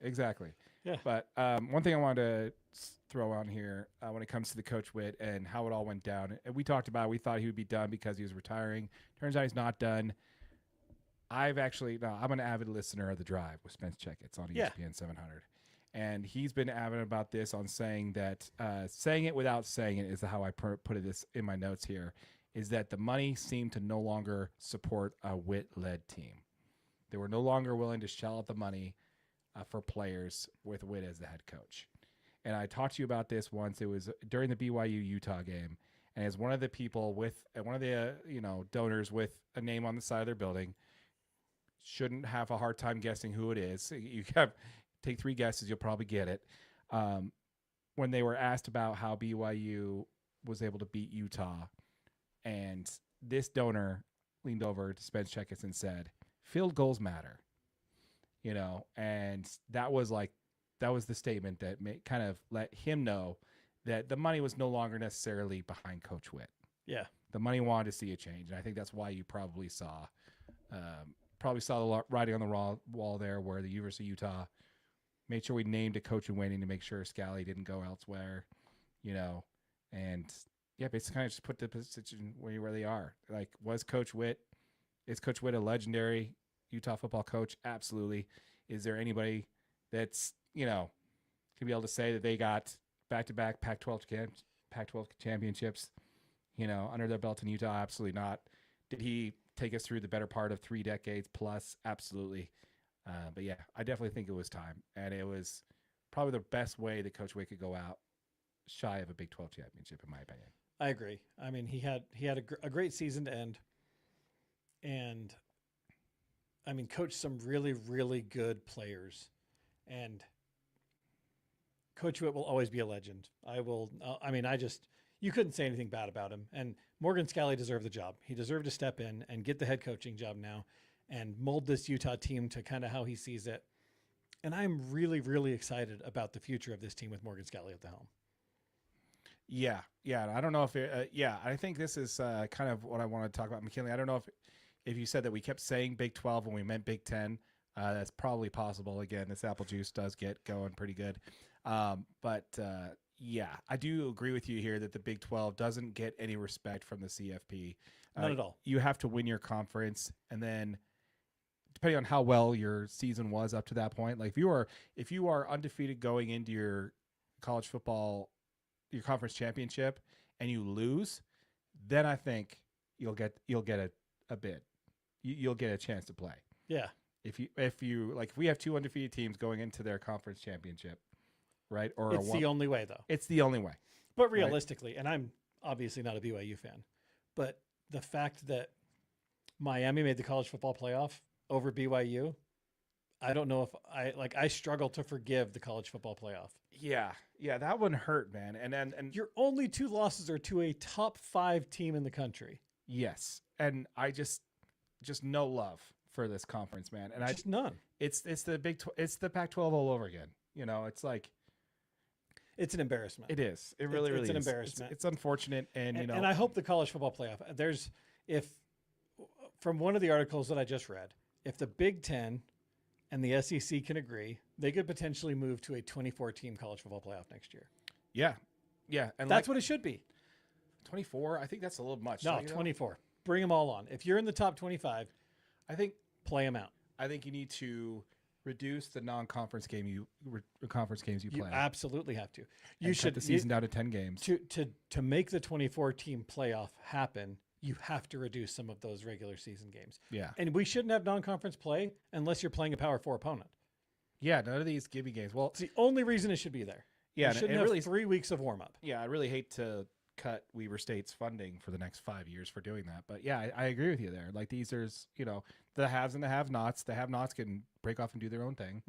Yeah. But one thing I wanted to throw on here when it comes to the Coach Witt and how it all went down, and we talked about, we thought he would be done because he was retiring. Turns out he's not done. I'm an avid listener of The Drive with Spence Checketts on ESPN 700. And he's been avid about this on saying that saying it without saying it is how I put this in my notes here, is that the money seemed to no longer support a Witt-led team. They were no longer willing to shell out the money for players with Witt as the head coach. And I talked to you about this once. It was during the BYU-Utah game. And as one of the people one of the donors with a name on the side of their building, shouldn't have a hard time guessing who it is. You take 3 guesses, you'll probably get it. When they were asked about how BYU was able to beat Utah, and this donor leaned over to Spence Checketts and said, "Field goals matter," and that was the statement that kind of let him know that the money was no longer necessarily behind Coach Witt. Yeah, the money wanted to see a change, and I think that's why you probably saw the writing on the wall there, where the University of Utah made sure we named a coach in waiting to make sure Scalley didn't go elsewhere, and basically kind of just put the position where they are. Is Coach Witt a legendary Utah football coach? Absolutely. Is there anybody that's, can be able to say that they got back-to-back Pac-12 championships, under their belt in Utah? Absolutely not. Did he take us through the better part of 3 decades plus? Absolutely. But yeah, I definitely think it was time, and it was probably the best way that Coach Witt could go out shy of a Big 12 championship, in my opinion. I agree. I mean, he had a great season to end, and I mean, coached some really, really good players, and Coach Witt will always be a legend. You couldn't say anything bad about him, and Morgan Scalley deserved the job. He deserved to step in and get the head coaching job now and mold this Utah team to kind of how he sees it. And I'm really, really excited about the future of this team with Morgan Scalley at the helm. Yeah. I don't know if I think this is kind of what I want to talk about, McKinley. I don't know if you said that we kept saying Big 12 when we meant Big 10. That's probably possible. Again, this apple juice does get going pretty good. But I do agree with you here that the Big 12 doesn't get any respect from the CFP. Not at all. You have to win your conference, and then depending on how well your season was up to that point. Like if you are undefeated going into your college football, your conference championship, and you lose, then I think you'll get a bid. You'll get a chance to play. Yeah. If we have 2 undefeated teams going into their conference championship, right? Or it's the only way, though. It's the only way. But realistically, and I'm obviously not a BYU fan, but the fact that Miami made the college football playoff over BYU, I don't know if I struggle to forgive the college football playoff. Yeah, that one hurt, man. And your only 2 losses are to a top 5 team in the country. Yes, and I just no love for this conference, man. And just none. It's the it's the Pac-12 all over again. You know, it's like it's an embarrassment. It is. It really it's is. An embarrassment. It's unfortunate, and you know. And I hope the college football playoff. From one of the articles that I just read, if the Big Ten and the SEC can agree, they could potentially move to a 24-team college football playoff next year. Yeah, and that's what it should be. 24. I think that's a little much. No, 24. Bring them all on. If you're in the top 25, I think play them out. I think you need to reduce the non-conference conference games you play. You absolutely have to. You should cut the season down to 10 games. To make the 24-team playoff happen, you have to reduce some of those regular season games. Yeah. And we shouldn't have non-conference play unless you're playing a Power 4 opponent. Yeah, none of these gimme games. Well, it's the only reason it should be there. Yeah, you shouldn't have really 3 weeks of warm-up. Yeah, I really hate to cut Weber State's funding for the next 5 years for doing that. But yeah, I agree with you there. Like there's, the haves and the have-nots. The have-nots can break off and do their own thing,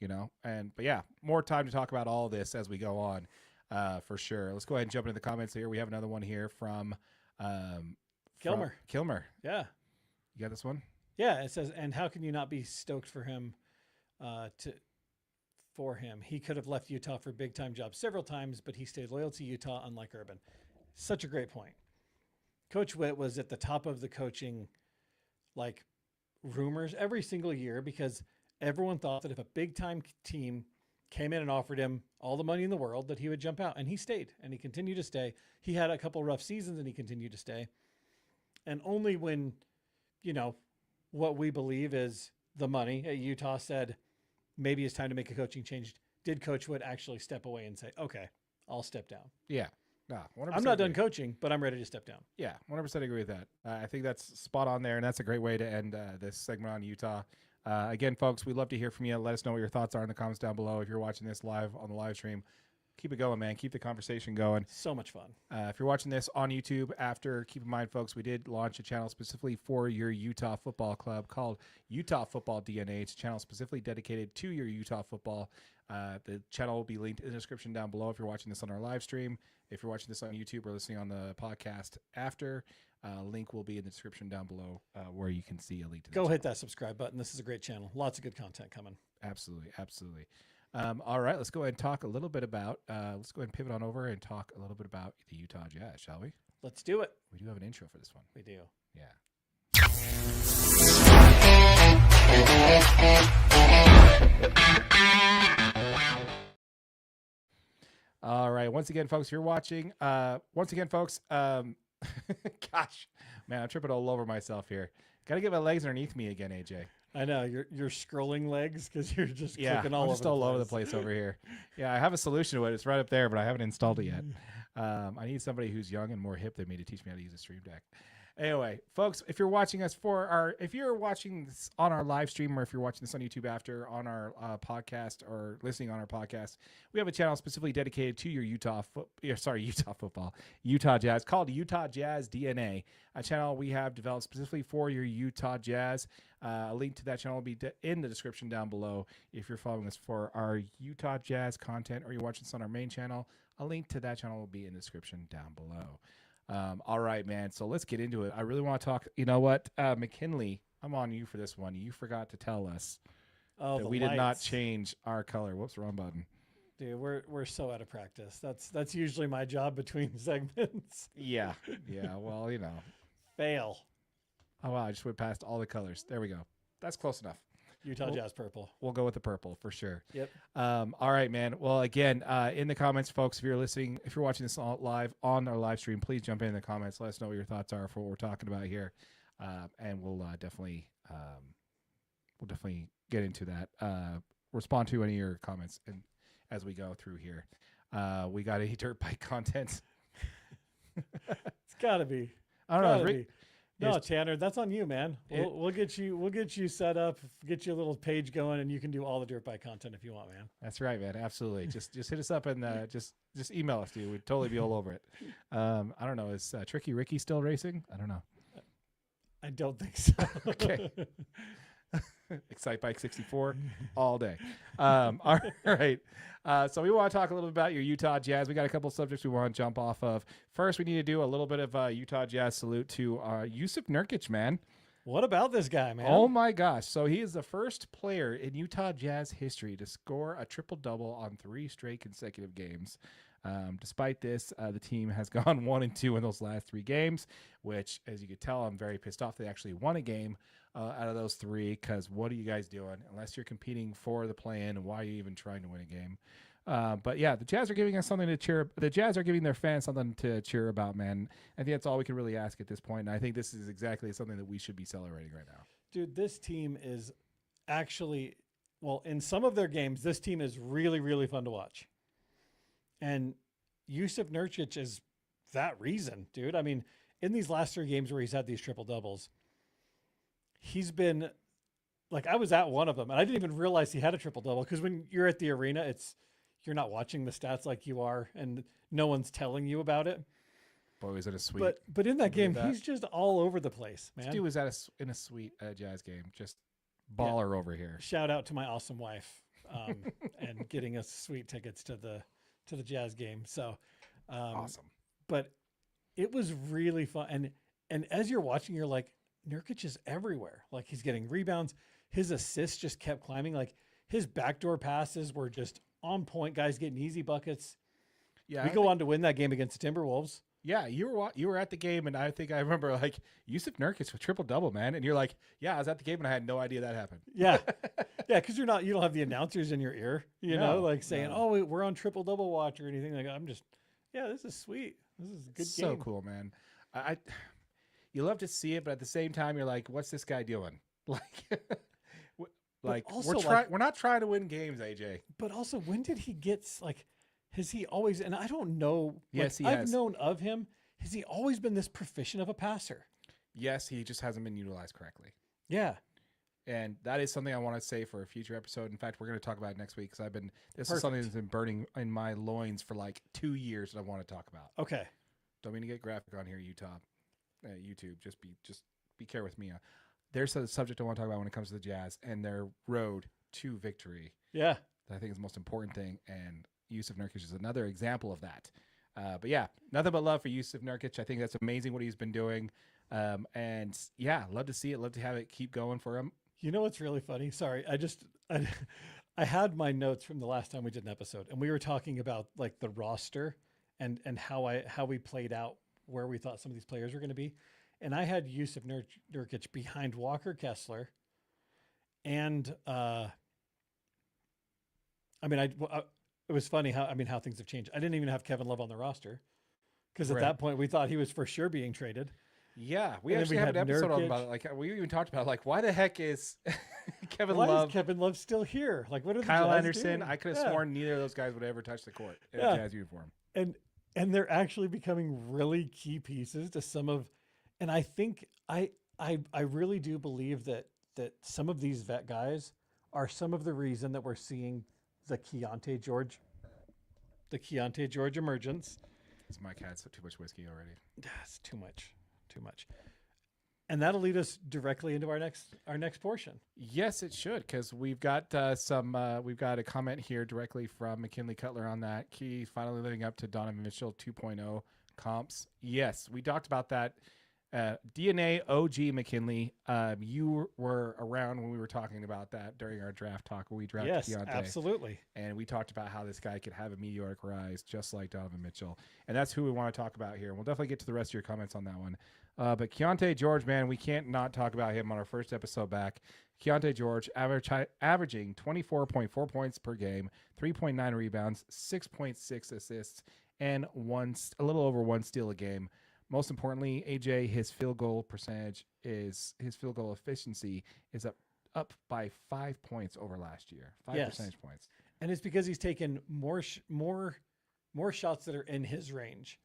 but yeah, more time to talk about all of this as we go on, for sure. Let's go ahead and jump into the comments here. We have another one here from Kilmer. Yeah. You got this one? Yeah. It says, and how can you not be stoked for him, He could have left Utah for big-time jobs several times, but he stayed loyal to Utah, unlike Urban. Such a great point. Coach Witt was at the top of the coaching, rumors every single year because everyone thought that if a big-time team came in and offered him all the money in the world, that he would jump out. And he stayed, and he continued to stay. He had a couple rough seasons, and he continued to stay. And only when, what we believe is the money at Utah said, maybe it's time to make a coaching change, did Coach Witt actually step away and say, okay, I'll step down? Yeah. No, 100% I'm not done coaching, but I'm ready to step down. Yeah, 100% agree with that. I think that's spot on there, and that's a great way to end this segment on Utah. Again, folks, we'd love to hear from you. Let us know what your thoughts are in the comments down below. If you're watching this live on the live stream, keep it going, man. Keep the conversation going. So much fun. If you're watching this on YouTube after, keep in mind, folks, we did launch a channel specifically for your Utah football club called Utah Football DNA. It's a channel specifically dedicated to your Utah football. The channel will be linked in the description down below if you're watching this on our live stream. If you're watching this on YouTube or listening on the podcast after, link will be in the description down below where you can see a link to the Go channel. hit that subscribe button. This is a great channel. Lots of good content coming. Absolutely. All right, let's go ahead and talk a little bit about, let's go ahead and pivot on over and talk a little bit about the Utah Jazz, shall we? Let's do it. We do have an intro for this one. We do. Yeah. All right. Once again, folks, if you're watching, gosh, man, I'm tripping all over myself here. Got to get my legs underneath me again, AJ. I know you're scrolling legs because you're just clicking all over the place over here. Yeah, I have a solution to it. It's right up there, but I haven't installed it yet. I need somebody who's young and more hip than me to teach me how to use a Stream Deck. Anyway, folks, if you're watching us if you're watching this on our live stream or if you're watching this on YouTube after on our podcast or listening on our podcast, we have a channel specifically dedicated to your Utah Jazz called Utah Jazz DNA, a channel we have developed specifically for your Utah Jazz. A link to that channel will be in the description down below. If you're following us for our Utah Jazz content or you're watching this on our main channel, a link to that channel will be in the description down below. All right, man. So let's get into it. I really want to talk. You know what, McKinley, I'm on you for this one. You forgot to tell us that we did not change our color. Whoops, wrong button. Dude, we're so out of practice. That's usually my job between segments. Yeah. Well, fail. Oh wow, I just went past all the colors. There we go. That's close enough. Utah Jazz purple. We'll go with the purple for sure. Yep. All right, man. Well, again, in the comments, folks, if you're watching this live on our live stream, please jump in the comments. Let us know what your thoughts are for what we're talking about here. And we'll definitely we'll definitely get into that. Respond to any of your comments and as we go through here. We got any dirt bike content? It's gotta be. I don't know. No, Tanner, that's on you, man. We'll get you set up, get you a little page going, and you can do all the dirt bike content if you want, man. That's right, man. Absolutely. just hit us up and just email us, dude. We'd totally be all over it. I don't know. Is Tricky Ricky still racing? I don't know. I don't think so. Okay. Excite Bike 64 all day. All right. So we want to talk a little bit about your Utah Jazz. We got a couple of subjects we want to jump off of. First, we need to do a little bit of Utah Jazz salute to Jusuf Nurkic, man. What about this guy, man? Oh my gosh. So he is the first player in Utah Jazz history to score a triple-double on 3 straight consecutive games. Despite this, the team has gone 1-2 in those last 3 games, which, as you could tell, I'm very pissed off. They actually won a game out of those 3, because what are you guys doing? Unless you're competing for the play-in, why are you even trying to win a game? But yeah, the Jazz are giving us something to cheer. The Jazz are giving their fans something to cheer about, man. I think that's all we can really ask at this point. And I think this is exactly something that we should be celebrating right now. Dude, this team is actually, well, in some of their games, this team is really, really fun to watch. And Jusuf Nurkic is that reason, dude. I mean, in these last 3 games where he's had these triple doubles, he's been like, I was at one of them and I didn't even realize he had a triple double, because when you're at the arena, you're not watching the stats like you are, and no one's telling you about it. Boy, was it a suite. But in that game, he's just all over the place, man. This dude was in a suite at a Jazz game, just baller over here. Shout out to my awesome wife, and getting us sweet tickets to the Jazz game. So awesome. But it was really fun. And as you're watching, you're like, Nurkic is everywhere. Like, he's getting rebounds. His assists just kept climbing. Like, his backdoor passes were just on point. Guys getting easy buckets. Yeah, we go on to win that game against the Timberwolves. Yeah, you were at the game, and I think I remember, like, Jusuf Nurkic with triple-double, man. And you're like, yeah, I was at the game, and I had no idea that happened. Yeah. Yeah, because you don't have the announcers in your ear, like saying, oh, we're on triple-double watch or anything. Like, this is sweet. This is a good so game. Cool, man. You love to see it, but at the same time, you're like, what's this guy doing? We're not trying to win games, AJ. But also, when did he get, like, has he always, and I don't know. Yes, I've known of him. Has he always been this proficient of a passer? Yes, he just hasn't been utilized correctly. Yeah. And that is something I want to say for a future episode. In fact, we're going to talk about it next week, because this is something that's been burning in my loins for like 2 years that I want to talk about. Okay. Don't mean to get graphic on here, YouTube. Just be care with me. There's a subject I want to talk about when it comes to the Jazz and their road to victory. Yeah. That I think is the most important thing. And Jusuf Nurkic is another example of that. But yeah, nothing but love for Jusuf Nurkic. I think that's amazing what he's been doing. And yeah, love to see it. Love to have it keep going for him. You know what's really funny? Sorry, I had my notes from the last time we did an episode, and we were talking about like the roster and how we played out where we thought some of these players were going to be. And I had Jusuf Nurkic behind Walker Kessler. And it was funny how things have changed. I didn't even have Kevin Love on the roster, because at that point we thought he was for sure being traded. Yeah, we actually had an episode about it. Like, we even talked about, like, why the heck is Kevin Love? Is Kevin Love still here? Like, what are Kyle the Jazz Anderson? doing? I could have sworn neither of those guys would ever touch the court in a Jazz uniform. And they're actually becoming really key pieces to some of, and I think I really do believe that some of these vet guys are some of the reason that we're seeing the Keontae George emergence. This Mike had too much whiskey already. That's too much. And that'll lead us directly into our next portion. Yes, it should, because we've got we've got a comment here directly from McKinley Cutler on that. Key finally living up to Donovan Mitchell 2.0 comps. Yes, we talked about that. DNA OG McKinley, you were around when we were talking about that during our draft talk where we drafted Keontae. Yes, absolutely. And we talked about how this guy could have a meteoric rise just like Donovan Mitchell. And that's who we want to talk about here. And we'll definitely get to the rest of your comments on that one. But Keontae George, man, we can't not talk about him on our first episode back. Keontae George averaging 24.4 points per game, 3.9 rebounds, 6.6 assists, and a little over 1 steal a game. Most importantly, AJ, his field goal efficiency is up up by 5 points over last year, 5 Yes. percentage points. And it's because he's taken more shots that are in his range.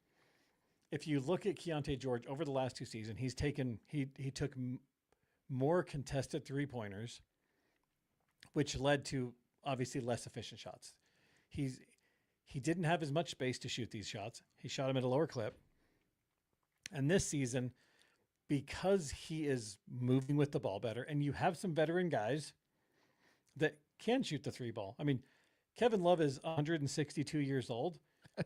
If you look at Keontae George over the last 2 seasons, he took more contested 3-pointers, which led to obviously less efficient shots. He didn't have as much space to shoot these shots. He shot them at a lower clip. And this season, because he is moving with the ball better, and you have some veteran guys that can shoot the 3 ball. I mean, Kevin Love is 162 years old,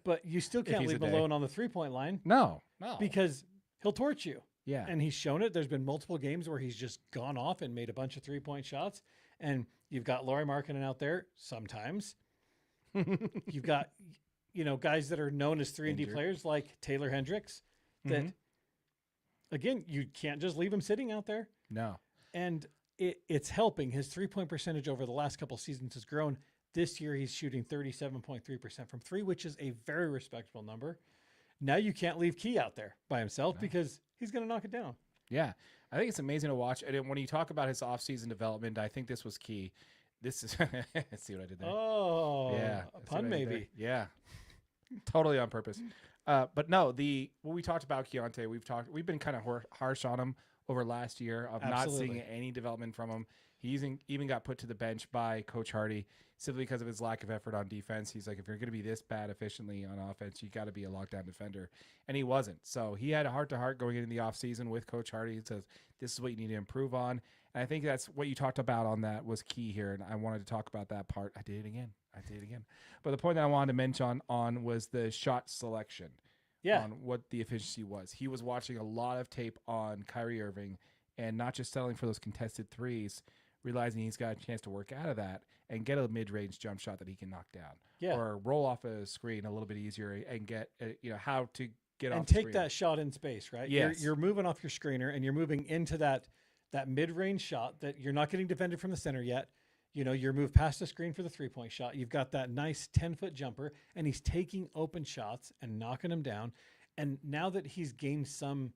but you still can't leave him alone on the 3-point line. No. Because he'll torch you. Yeah. And he's shown it. There's been multiple games where he's just gone off and made a bunch of 3-point shots. And you've got Lauri Markkanen out there sometimes. You've got, guys that are known as 3-and-D players like Taylor Hendricks that, again, you can't just leave him sitting out there. No. And it's helping. His 3-point percentage over the last couple seasons has grown. This year, he's shooting 37.3% from 3, which is a very respectable number. Now you can't leave Key out there by himself because he's going to knock it down. Yeah. I think it's amazing to watch. And when you talk about his offseason development, I think this was key. This is see what I did there. Oh, yeah, a pun maybe. Yeah, totally on purpose. But no, when we talked about Keontae, we've been kind of harsh on him over last year of not seeing any development from him. He even got put to the bench by Coach Hardy simply because of his lack of effort on defense. He's like, if you're going to be this bad efficiently on offense, you got to be a lockdown defender. And he wasn't. So he had a heart-to-heart going into the offseason with Coach Hardy. He says, this is what you need to improve on. And I think that's what you talked about on that was key here. And I wanted to talk about that part. I did it again. But the point that I wanted to mention on was the shot selection. Yeah. On what the efficiency was. He was watching a lot of tape on Kyrie Irving and not just settling for those contested threes, realizing he's got a chance to work out of that and get a mid-range jump shot that he can knock down, or roll off a screen a little bit easier and get how to get off and the take screen. that shot in space, right? Yes. You're moving off your screener and you're moving into that mid-range shot that you're not getting defended from the center yet. You're moved past the screen for the 3-point shot. You've got that nice 10-foot jumper, and he's taking open shots and knocking them down. And now that he's gained some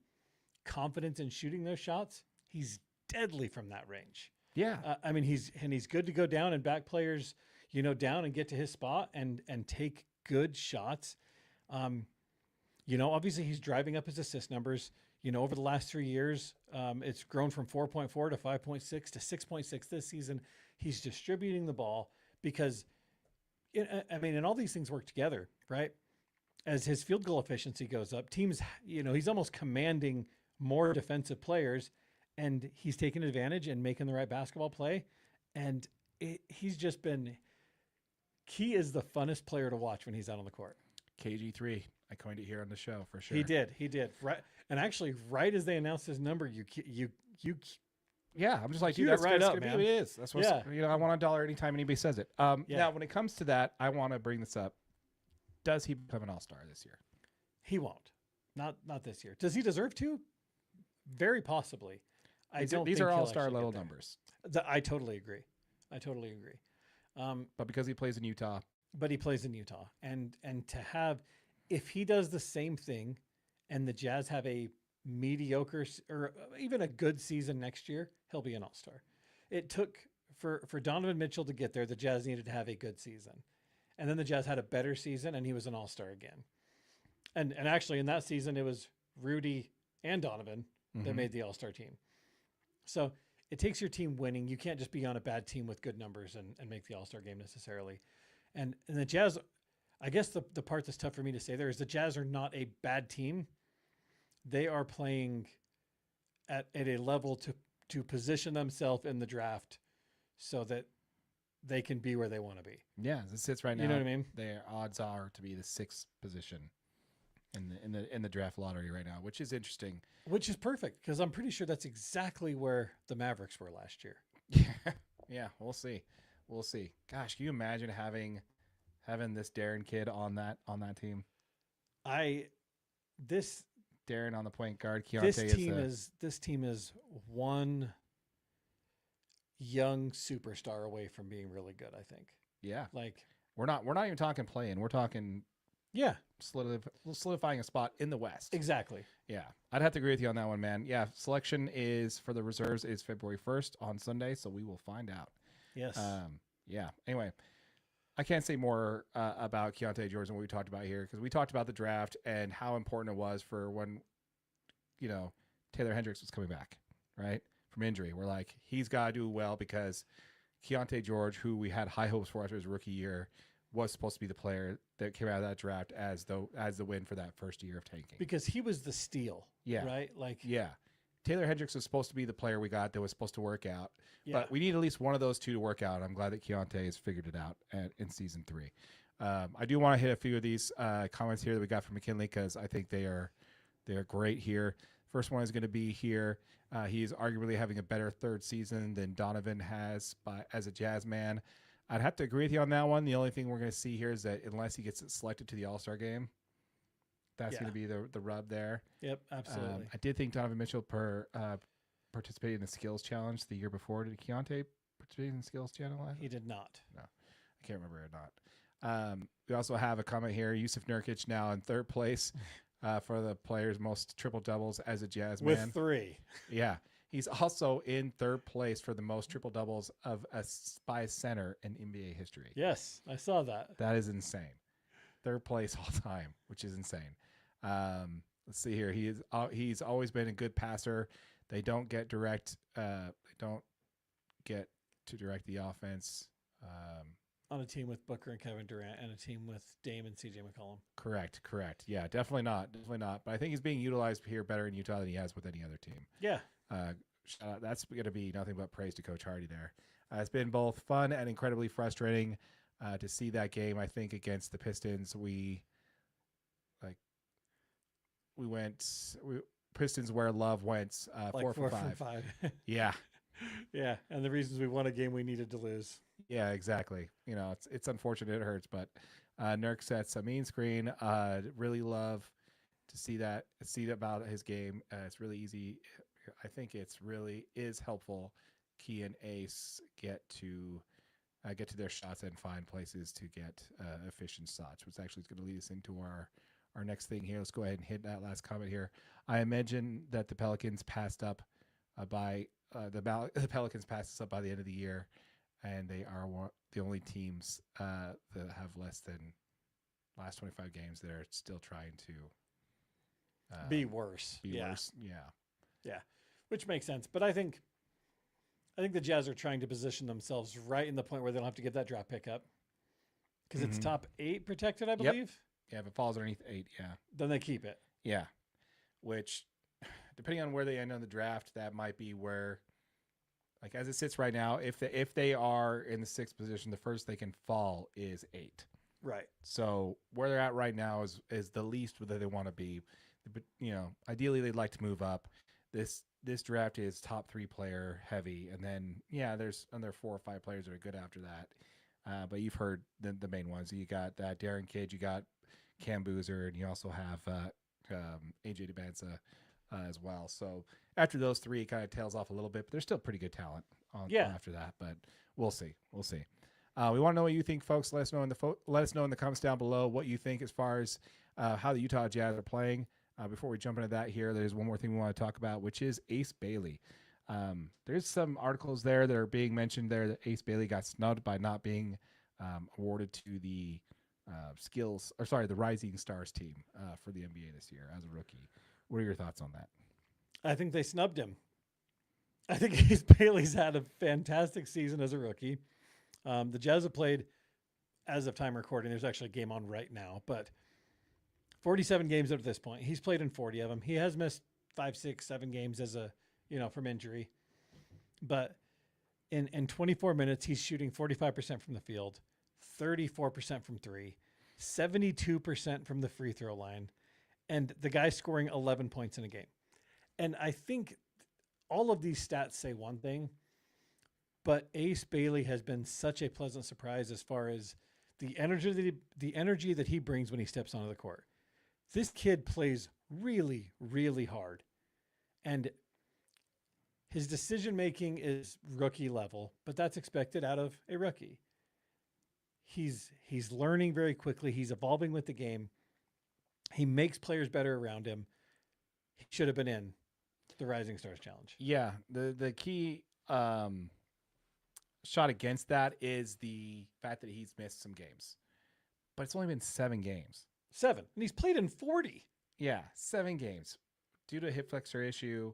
confidence in shooting those shots, he's deadly from that range. Yeah. He's good to go down and back players, down and get to his spot and take good shots. Obviously he's driving up his assist numbers. Over the last 3 years, it's grown from 4.4 to 5.6 to 6.6 this season. He's distributing the ball because, and all these things work together, right? As his field goal efficiency goes up, teams, he's almost commanding more defensive players, and he's taking advantage and making the right basketball play. And he's just been, Key is the funnest player to watch when he's out on the court. KG3. I coined it here on the show for sure. He did. Right. And actually, right as they announced his number, you yeah, I'm just like, dude, that's right good. up, It's man. Be what it is. That's what I want $1 anytime anybody says it. Now, when it comes to that, I want to bring this up. Does he become an all-star this year? He won't. Not this year. Does he deserve to? Very possibly. These are all-star level numbers. I totally agree. But because he plays in Utah. But he plays in Utah. And to have, if he does the same thing and the Jazz have a mediocre or even a good season next year, he'll be an all-star. It took for Donovan Mitchell to get there, the Jazz needed to have a good season. And then the Jazz had a better season and he was an all-star again. And actually in that season, it was Rudy and Donovan that made the all-star team. So it takes your team winning. You can't just be on a bad team with good numbers and make the all-star game necessarily. And the Jazz, I guess the part that's tough for me to say there is the Jazz are not a bad team. They are playing at a level to position themselves in the draft so that they can be where they want to be. Yeah, as it sits right now. You know what I mean? Their odds are to be the 6th position in the draft lottery right now, which is interesting. Which is perfect because I'm pretty sure that's exactly where the Mavericks were last year. Yeah, we'll see. Gosh, can you imagine having this Darren kid on that team? Darren on the point guard. Keontae this team is one young superstar away from being really good, I think. Yeah. Like we're not even talking playing. We're talking Yeah, solidifying a spot in the West. exactly. Yeah, I'd have to agree with you on that one, man. Yeah, selection is for the reserves is February 1st on Sunday, so we will find out. Yes. Yeah. Anyway, I can't say more about Keontae George than what we talked about here because we talked about the draft and how important it was for when, Taylor Hendricks was coming back, right, from injury. We're like, he's got to do well because Keontae George, who we had high hopes for after his rookie year, was supposed to be the player that came out of that draft as the win for that first year of tanking. Because he was the steal. Yeah. Right? Yeah. Taylor Hendricks was supposed to be the player we got that was supposed to work out. Yeah. But we need at least one of those two to work out. I'm glad that Keontae has figured it out in season 3. I do want to hit a few of these comments here that we got from McKinley because I think they are great here. First one is going to be here. He is arguably having a better third season than Donovan has as a Jazz man. I'd have to agree with you on that one. The only thing we're going to see here is that unless he gets selected to the All-Star game, that's going to be the rub there. Yep, absolutely. I did think Donovan Mitchell participated in the skills challenge the year before. Did Keontae participate in the skills challenge? He did not. No, I can't remember or not. We also have a comment here. Yusuf Nurkic now in third place for the players' most triple doubles as a Jazz man. With 3. Yeah. He's also in third place for the most triple doubles by a center in NBA history. Yes, I saw that. That is insane. Third place all time, which is insane. Let's see here. He's always been a good passer. They don't get direct. They don't get to direct the offense. On a team with Booker and Kevin Durant and a team with Dame and CJ McCollum. Correct. Yeah, definitely not. But I think he's being utilized here better in Utah than he has with any other team. Yeah. Shout out. That's going to be nothing but praise to Coach Hardy there. It's been both fun and incredibly frustrating to see that game. I think against the Pistons, Pistons where love went 4 for 5. Yeah. Yeah, and the reasons we won a game we needed to lose. Yeah, exactly. It's unfortunate. It hurts, but Nurk sets a mean screen. Really love to see that about his game. It's really easy. I think it's really is helpful. Key and Ace get to their shots and find places to get efficient shots, which actually is going to lead us into our next thing here. Let's go ahead and hit that last comment here. I imagine that the Pelicans passed up by the Pelicans passed us up by the end of the year, and they are the only teams that have less than last 25 games that are still trying to be worse. Worse. Yeah, which makes sense. But I think the Jazz are trying to position themselves right in the point where they don't have to give that draft pick up because it's top 8 protected, I believe. Yeah, if it falls underneath 8, then they keep it. Yeah, which depending on where they end on the draft, that might be where, like as it sits right now, if they are in the 6th position, the first they can fall is 8. Right. So where they're at right now is the least that they want to be. But ideally they'd like to move up. This draft is top 3 player heavy, and then there's another 4 or 5 players that are good after that. But you've heard the main ones. You got that Darren Kidd, you got Cam Boozer, and you also have AJ DeBanza as well. So after those 3, it kind of tails off a little bit, but there's still pretty good talent after that. But we'll see. We want to know what you think, folks. Let us know in the comments down below what you think as far as how the Utah Jazz are playing. Before we jump into that here, there's one more thing we want to talk about, which is Ace Bailey. There's some articles there that are being mentioned there that Ace Bailey got snubbed by not being awarded to the the Rising Stars team for the NBA this year as a rookie. What are your thoughts on that? I think they snubbed him. I think Ace Bailey's had a fantastic season as a rookie. The Jazz have played, as of time recording, there's actually a game on right now, but 47 games up to this point. He's played in 40 of them. He has missed 5, 6, 7 games from injury. But in 24 minutes, he's shooting 45% from the field, 34% from 3, 72% from the free throw line, and the guy's scoring 11 points in a game. And I think all of these stats say one thing, but Ace Bailey has been such a pleasant surprise as far as the energy that he brings when he steps onto the court. This kid plays really, really hard, and his decision-making is rookie level, but that's expected out of a rookie. He's learning very quickly. He's evolving with the game. He makes players better around him. He should have been in the Rising Stars Challenge. Yeah. The key shot against that is the fact that he's missed some games. But it's only been 7 games. 7. And he's played in 40. Yeah, 7 games. Due to a hip flexor issue,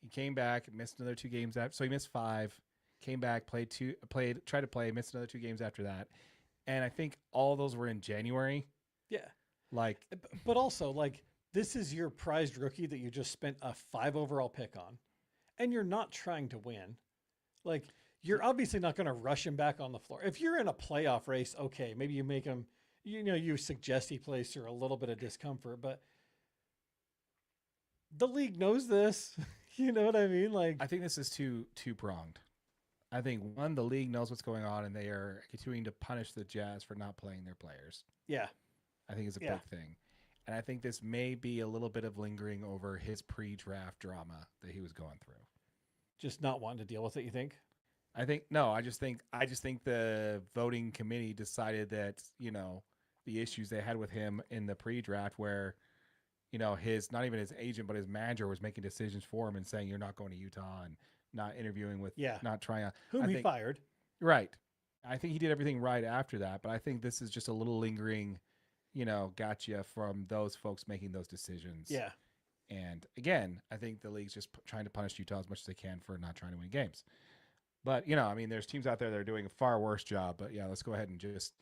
he came back, missed another 2 games. So he missed 5, came back, tried to play, missed another 2 games after that. And I think all those were in January. Yeah. Like, but also, like, this is your prized rookie that you just spent a 5 overall pick on, and you're not trying to win. Like, you're obviously not going to rush him back on the floor. If you're in a playoff race, okay, maybe you make him, you suggest he plays through a little bit of discomfort, but the league knows this. You know what I mean? Like, I think this is two-pronged. I think, one, the league knows what's going on, and they are continuing to punish the Jazz for not playing their players. Yeah. I think it's a big thing. And I think this may be a little bit of lingering over his pre-draft drama that he was going through. Just not wanting to deal with it, you think? I just think the voting committee decided that, the issues they had with him in the pre-draft where, his, not even his agent, but his manager was making decisions for him and saying, you're not going to Utah and not interviewing with, not trying out. Whom he fired. Right. I think he did everything right after that, but I think this is just a little lingering, gotcha from those folks making those decisions. Yeah. And again, I think the league's just trying to punish Utah as much as they can for not trying to win games. But, there's teams out there that are doing a far worse job. But, yeah, let's go ahead and just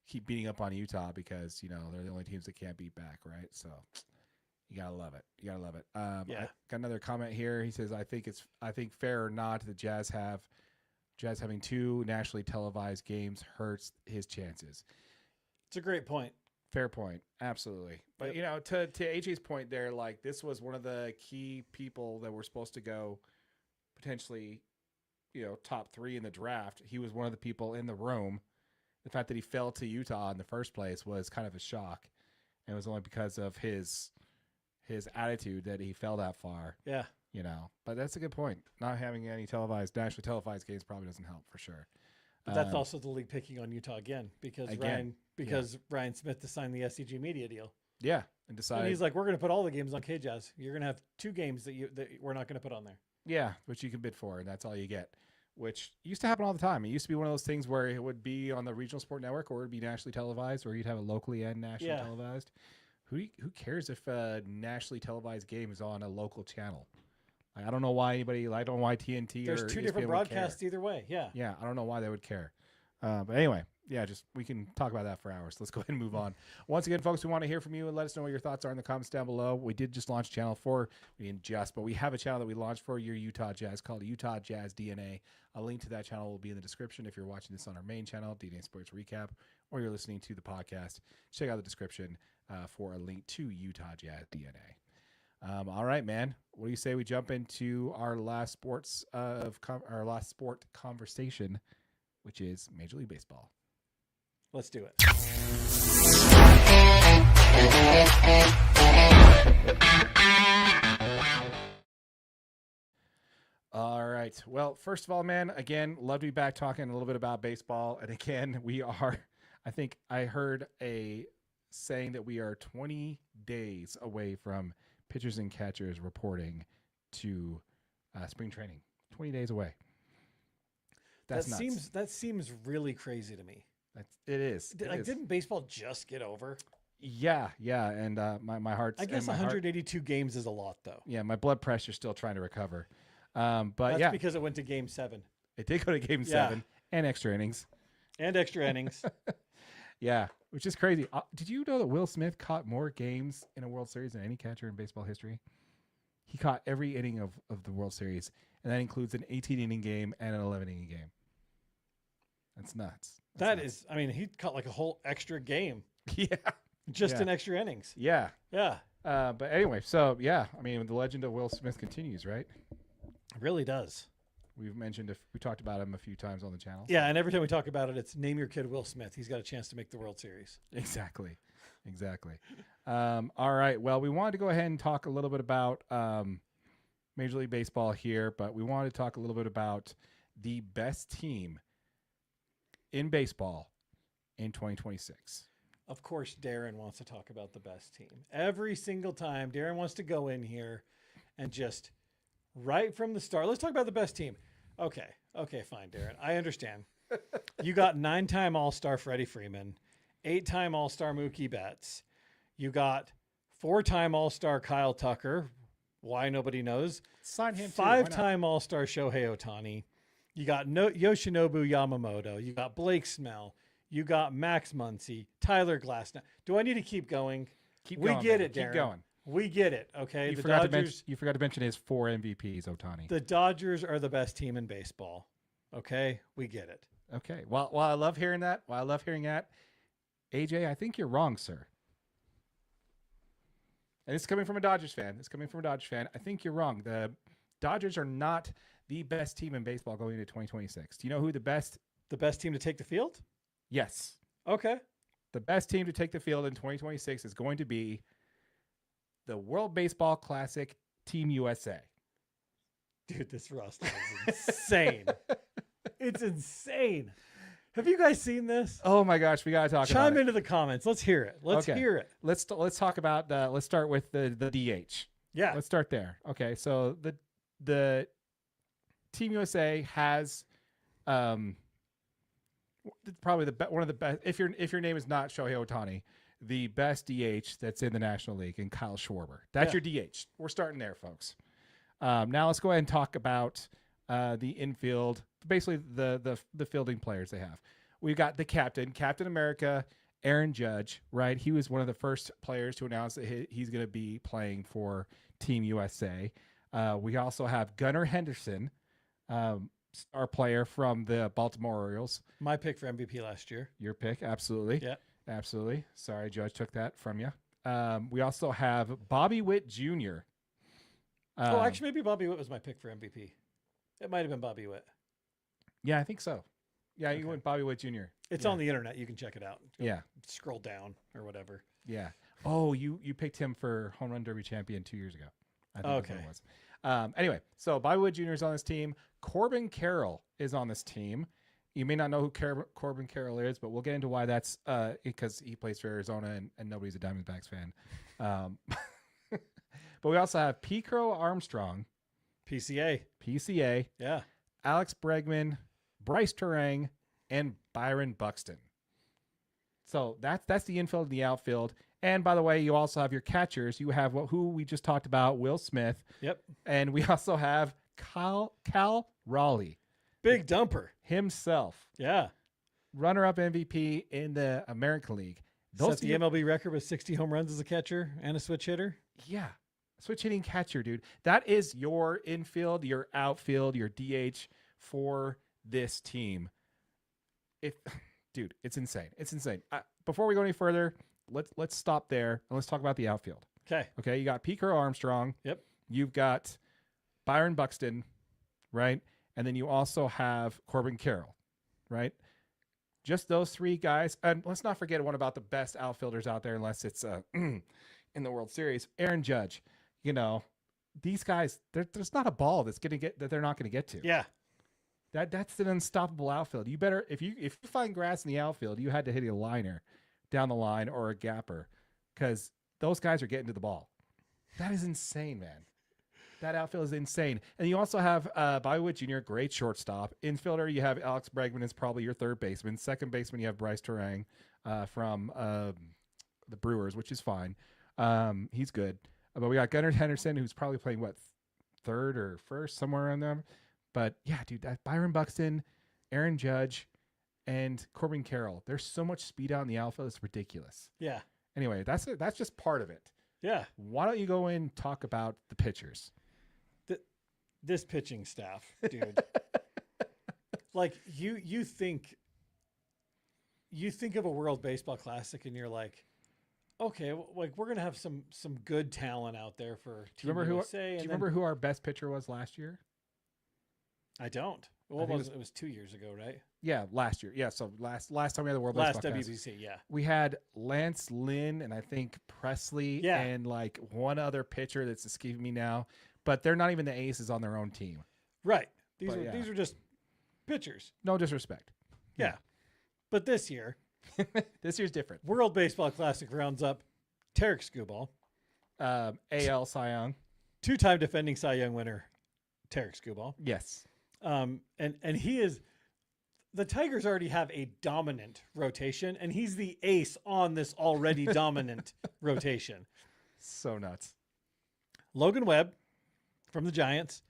keep beating up on Utah because, they're the only teams that can't beat back, right? So you got to love it. You got to love it. I got another comment here. He says, I think fair or not, the Jazz having 2 nationally televised games hurts his chances. It's a great point. Fair point. Absolutely. But, to AJ's point there, like, this was one of the key people that were supposed to go potentially, top 3 in the draft. He was one of the people in the room. The fact that he fell to Utah in the first place was kind of a shock. And it was only because of his attitude that he fell that far. Yeah. But that's a good point. Not having any nationally televised games probably doesn't help for sure. But that's also the league picking on Utah again because Ryan Smith to sign the SCG media deal. Yeah, and decided. And he's like, we're going to put all the games on K-Jazz. You're going to have 2 games that we're not going to put on there. Yeah, which you can bid for, and that's all you get. Which used to happen all the time. It used to be one of those things where it would be on the regional sport network, or it'd be nationally televised, or you'd have it locally and nationally televised. Who cares if a nationally televised game is on a local channel? I don't know why anybody. I don't know why TNT. There's or 2 ESPN different would broadcasts care. either way. Yeah. Yeah, I don't know why they would care. But anyway, we can talk about that for hours. Let's go ahead and move on. Once again, folks, we want to hear from you and let us know what your thoughts are in the comments down below. We did just launch channel 4. But we have a channel that we launched for your Utah Jazz called Utah Jazz DNA. A link to that channel will be in the description if you're watching this on our main channel, DNA Sports Recap, or you're listening to the podcast. Check out the description for a link to Utah Jazz DNA. All right, man. What do you say we jump into our last sport conversation, which is Major League Baseball? Let's do it. All right. Well, first of all, man, again, love to be back talking a little bit about baseball. And again, I think I heard a saying that we are 20 days away from pitchers and catchers reporting to spring training. 20 days away. That seems really crazy to me. It is. Didn't baseball just get over? Yeah, and my heart's. I guess 182 games is a lot, though. Yeah, my blood pressure's still trying to recover. But that's because it went to Game 7. It did go to Game 7 and extra innings. Yeah, which is crazy. Did you know that Will Smith caught more games in a World Series than any catcher in baseball history? He caught every inning of the World Series, and that includes an 18-inning game and an 11-inning game. That's nuts. He caught like a whole extra game. Yeah. Just in extra innings. Yeah. Yeah. But anyway, the legend of Will Smith continues, right? It really does. We talked about him a few times on the channel. Yeah, and every time we talk about it, it's name your kid Will Smith. He's got a chance to make the World Series. Exactly. All right. Well, we wanted to go ahead and talk a little bit about Major League Baseball here, but we wanted to talk a little bit about the best team in baseball in 2026. Of course, Darren wants to talk about the best team. Every single time, Darren wants to go in here and just right from the start. Let's talk about the best team. Okay, fine, Darren. I understand. You got 9-time All-Star Freddie Freeman, 8-time All-Star Mookie Betts. You got 4-time All-Star Kyle Tucker. Why, nobody knows. Sign him. 5-time All-Star Shohei Ohtani. You got Yoshinobu Yamamoto. You got Blake Snell. You got Max Muncy, Tyler Glasnow. Do I need to keep going? We get it, Darren. Keep going. We get it. Okay. You forgot to mention his 4 MVPs, Ohtani. The Dodgers are the best team in baseball. Okay, we get it. Okay. Well, I love hearing that. AJ, I think you're wrong, sir. And it's coming from a Dodgers fan. I think you're wrong. The Dodgers are not the best team in baseball going into 2026. Do you know who the best team to take the field? Yes. Okay. The best team to take the field in 2026 is going to be the World Baseball Classic Team USA. Dude, this roster is insane. It's insane. Have you guys seen this? Oh my gosh, we gotta talk about it. Chime into the comments. Let's hear it. Let's hear it. Let's talk about let's start with the DH. Yeah. Let's start there. Okay, so the Team USA has probably one of the best. If your name is not Shohei Ohtani, the best DH that's in the National League, and Kyle Schwarber. That's your DH. We're starting there, folks. Now let's go ahead and talk about the infield. Basically, the fielding players they have. We've got the Captain America, Aaron Judge. Right, he was one of the first players to announce that he's going to be playing for Team USA. We also have Gunnar Henderson. Our player from the Baltimore Orioles. My pick for MVP last year. Your pick, absolutely. Yeah. Absolutely. Sorry, Judge took that from you. We also have Bobby Witt Jr. Actually, maybe Bobby Witt was my pick for MVP. It might have been Bobby Witt. Yeah, I think so. Yeah, you went Bobby Witt Jr. It's on the internet. You can check it out. Yeah. Scroll down or whatever. Yeah. Oh, you picked him for Home Run Derby champion 2 years ago. I think that's what it was. Anyway, so Bobby Witt Jr. is on this team. Corbin Carroll is on this team. You may not know who Corbin Carroll is, but we'll get into why that's because he plays for Arizona and nobody's a Diamondbacks fan. But we also have P. Crow Armstrong. PCA. Yeah. Alex Bregman, Bryce Terang, and Byron Buxton. So that's the infield and the outfield. And by the way, you also have your catchers. You have who we just talked about, Will Smith. Yep. And we also have Cal Raleigh. Big dumper. Himself. Yeah. Runner-up MVP in the American League. Set the MLB record with 60 home runs as a catcher and a switch hitter. Yeah. Switch hitting catcher, dude. That is your infield, your outfield, your DH for this team. Dude, it's insane. It's insane. Before we go any further, let's stop there and let's talk about the outfield. Okay. You got Pete Crow Armstrong. Yep. You've got Byron Buxton, right? And then you also have Corbin Carroll, right? Just those 3 guys. And let's not forget one about the best outfielders out there, unless it's in the World Series. Aaron Judge. You know, these guys, there's not a ball that they're not going to get to. Yeah. That's an unstoppable outfield. You better, if you find grass in the outfield, you had to hit a liner down the line or a gapper, because those guys are getting to the ball. That is insane, man. That outfield is insane. And you also have Bobby Witt Jr., great shortstop. Infielder, you have Alex Bregman is probably your third baseman. Second baseman, you have Bryce Terang from the Brewers, which is fine. He's good. But we got Gunnar Henderson, who's probably playing, third or first, somewhere around there. But, yeah, dude, that Byron Buxton, Aaron Judge, and Corbin Carroll. There's so much speed out in the outfield. It's ridiculous. Yeah. Anyway, that's just part of it. Yeah. Why don't you go in and talk about the pitchers? This pitching staff, dude. Like, you think of a World Baseball Classic and you're like, okay, like we're gonna have some good talent out there for Team USA. Do you remember who our best pitcher was last year? I don't. Well, it was 2 years ago, right? Yeah, last year. Yeah, so last time we had the World Baseball Classic. Last WBC, yeah. We had Lance Lynn and I think Presley and like one other pitcher that's escaping me now, but they're not even the aces on their own team. Right. These are just pitchers. No disrespect. Yeah. But this year, This year's different. World Baseball Classic rounds up Tarek Skubal, AL Cy Young. 2-time defending Cy Young winner, Tarek Skubal. Yes. And he is, the Tigers already have a dominant rotation, and he's the ace on this already dominant rotation. So nuts. Logan Webb from the Giants.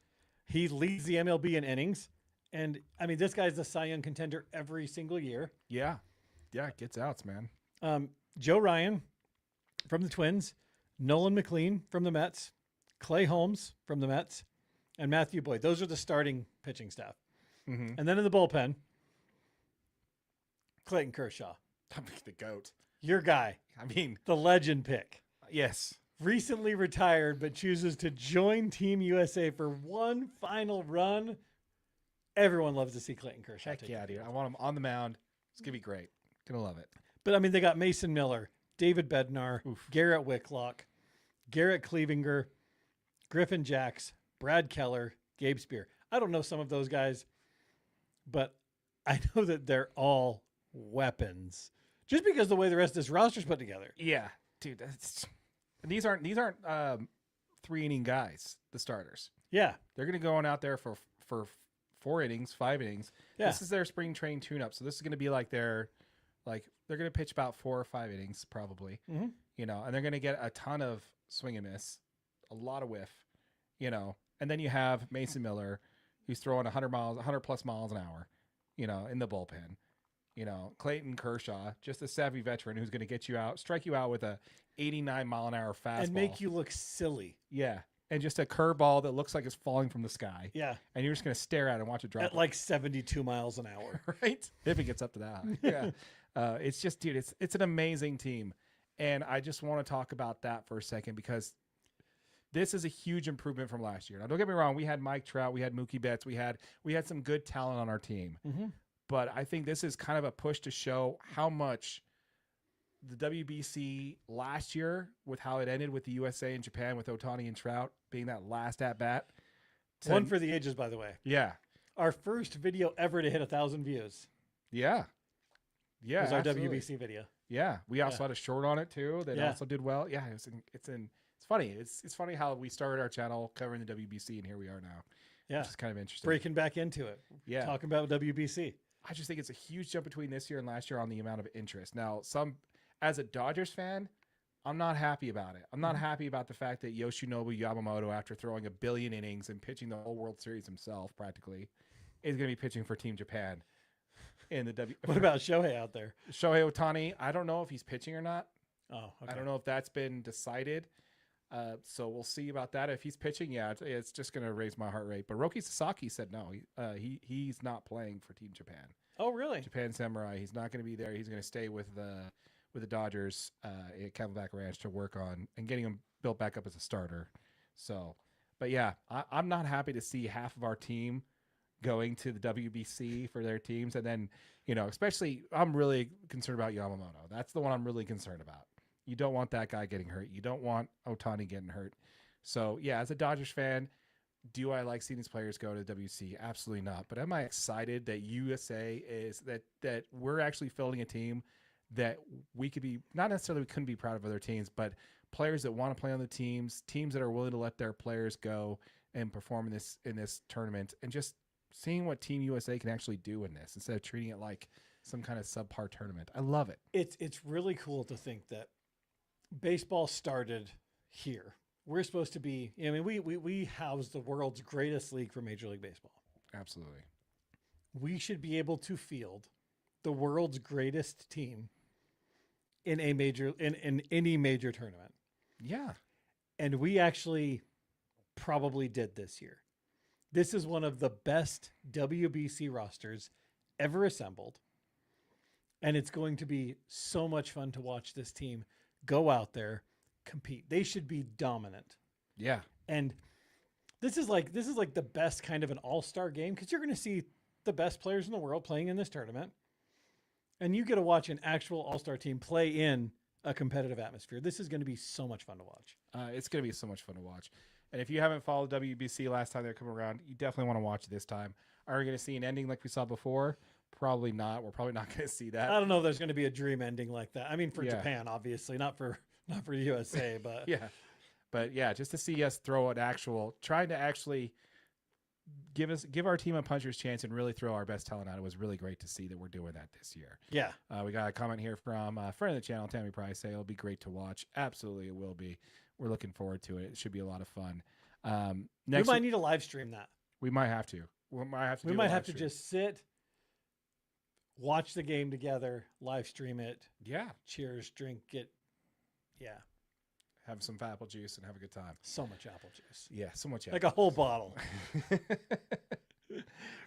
He leads the MLB in innings. And, I mean, this guy's the Cy Young contender every single year. Yeah. Yeah, gets outs, man. Joe Ryan from the Twins. Nolan McLean from the Mets. Clay Holmes from the Mets. And Matthew Boyd. Those are the starting pitching staff. Mm-hmm. And then in the bullpen, Clayton Kershaw. The GOAT. Your guy. I mean, the legend pick. Yes. Recently retired, but chooses to join Team USA for one final run. Everyone loves to see Clayton Kershaw. Heck yeah, dude. I want him on the mound. It's going to be great. Going to love it. But, I mean, they got Mason Miller, David Bednar, Garrett Whitlock, Garrett Clevinger, Griffin Jacks, Brad Keller, Gabe Spear. I don't know some of those guys, but I know that they're all weapons. Just because of the way the rest of this roster's put together. Yeah, dude. These aren't 3-inning guys, the starters. Yeah. They're going to go on out there for 4 innings, 5 innings. Yeah. This is their spring train tune-up. So this is going to be like they're going to pitch about 4 or 5 innings probably, and they're going to get a ton of swing and miss, a lot of whiff, and then you have Mason Miller, who's throwing 100 plus miles an hour, in the bullpen. Clayton Kershaw, just a savvy veteran who's going to strike you out with a 89-mile-an-hour fastball. And make you look silly. Yeah. And just a curveball that looks like it's falling from the sky. Yeah. And you're just going to stare at it and watch it drop. At like 72 miles an hour. Right? If it gets up to that high. Yeah. It's just, dude, it's an amazing team. And I just want to talk about that for a second because this is a huge improvement from last year. Now, don't get me wrong. We had Mike Trout. We had Mookie Betts. We had some good talent on our team. Mm-hmm. But I think this is kind of a push to show how much the WBC last year, with how it ended with the USA and Japan, with Ohtani and Trout being that last at bat. One for the ages, by the way. Yeah. Our first video ever to hit 1,000 views. Yeah. Yeah. Was our absolutely. WBC video. Yeah. We also had a short on it too that also did well. Yeah. It's funny. It's funny how we started our channel covering the WBC and here we are now. Yeah. Which is kind of interesting. Breaking back into it. Yeah. Talking about WBC. I just think it's a huge jump between this year and last year on the amount of interest. Now, as a Dodgers fan, I'm not happy about it. I'm not happy about the fact that Yoshinobu Yamamoto, after throwing 1 billion innings and pitching the whole World Series himself practically, is going to be pitching for Team Japan in the What about Shohei out there? Shohei Ohtani, I don't know if he's pitching or not. Oh, okay. I don't know if that's been decided. So we'll see about that. If he's pitching, it's just going to raise my heart rate. But Roki Sasaki said no. He's not playing for Team Japan. Oh, really? Japan Samurai. He's not going to be there. He's going to stay with the Dodgers at Camelback Ranch to work on and getting him built back up as a starter. So, but yeah, I'm not happy to see half of our team going to the WBC for their teams. And then, especially I'm really concerned about Yamamoto. That's the one I'm really concerned about. You don't want that guy getting hurt. You don't want Ohtani getting hurt. So yeah, as a Dodgers fan, do I like seeing these players go to the WC? Absolutely not. But am I excited that USA is that we're actually filling a team that we could be, not necessarily we couldn't be proud of other teams, but players that want to play on the teams that are willing to let their players go and perform in this tournament, and just seeing what Team USA can actually do in this instead of treating it like some kind of subpar tournament. I love it. It's really cool to think that baseball started here. We're supposed to be, we house the world's greatest league for Major League Baseball. Absolutely. We should be able to field the world's greatest team in any major tournament. Yeah. And we actually probably did this year. This is one of the best WBC rosters ever assembled. And it's going to be so much fun to watch this team go out there, compete. They should be dominant. Yeah. And this is like the best kind of an all-star game, because you're going to see the best players in the world playing in this tournament. And you get to watch an actual all-star team play in a competitive atmosphere. This is going to be so much fun to watch. It's going to be so much fun to watch. And if you haven't followed WBC last time they're coming around, you definitely want to watch it this time. Are we going to see an ending like we saw before, Probably not. We're probably not going to see that. I don't know if there's going to be a dream ending like that. I mean, for Yeah. Japan, obviously, not for USA, but Yeah. But yeah, just to see us throw an actual, trying to actually give our team a puncher's chance and really throw our best talent out. It was really great to see that we're doing that this year. yeah. We got a comment here from a friend of the channel, Tammy Price, say it'll be great to watch. Absolutely, it will be. We're looking forward to it. It should be a lot of fun. We might need to live stream that. We might have to. We might have to. We might have to just sit, watch the game together, live stream it. Yeah. Cheers, drink it. Yeah. Have some apple juice and have a good time. So much apple juice. Yeah, so much. Like a whole bottle.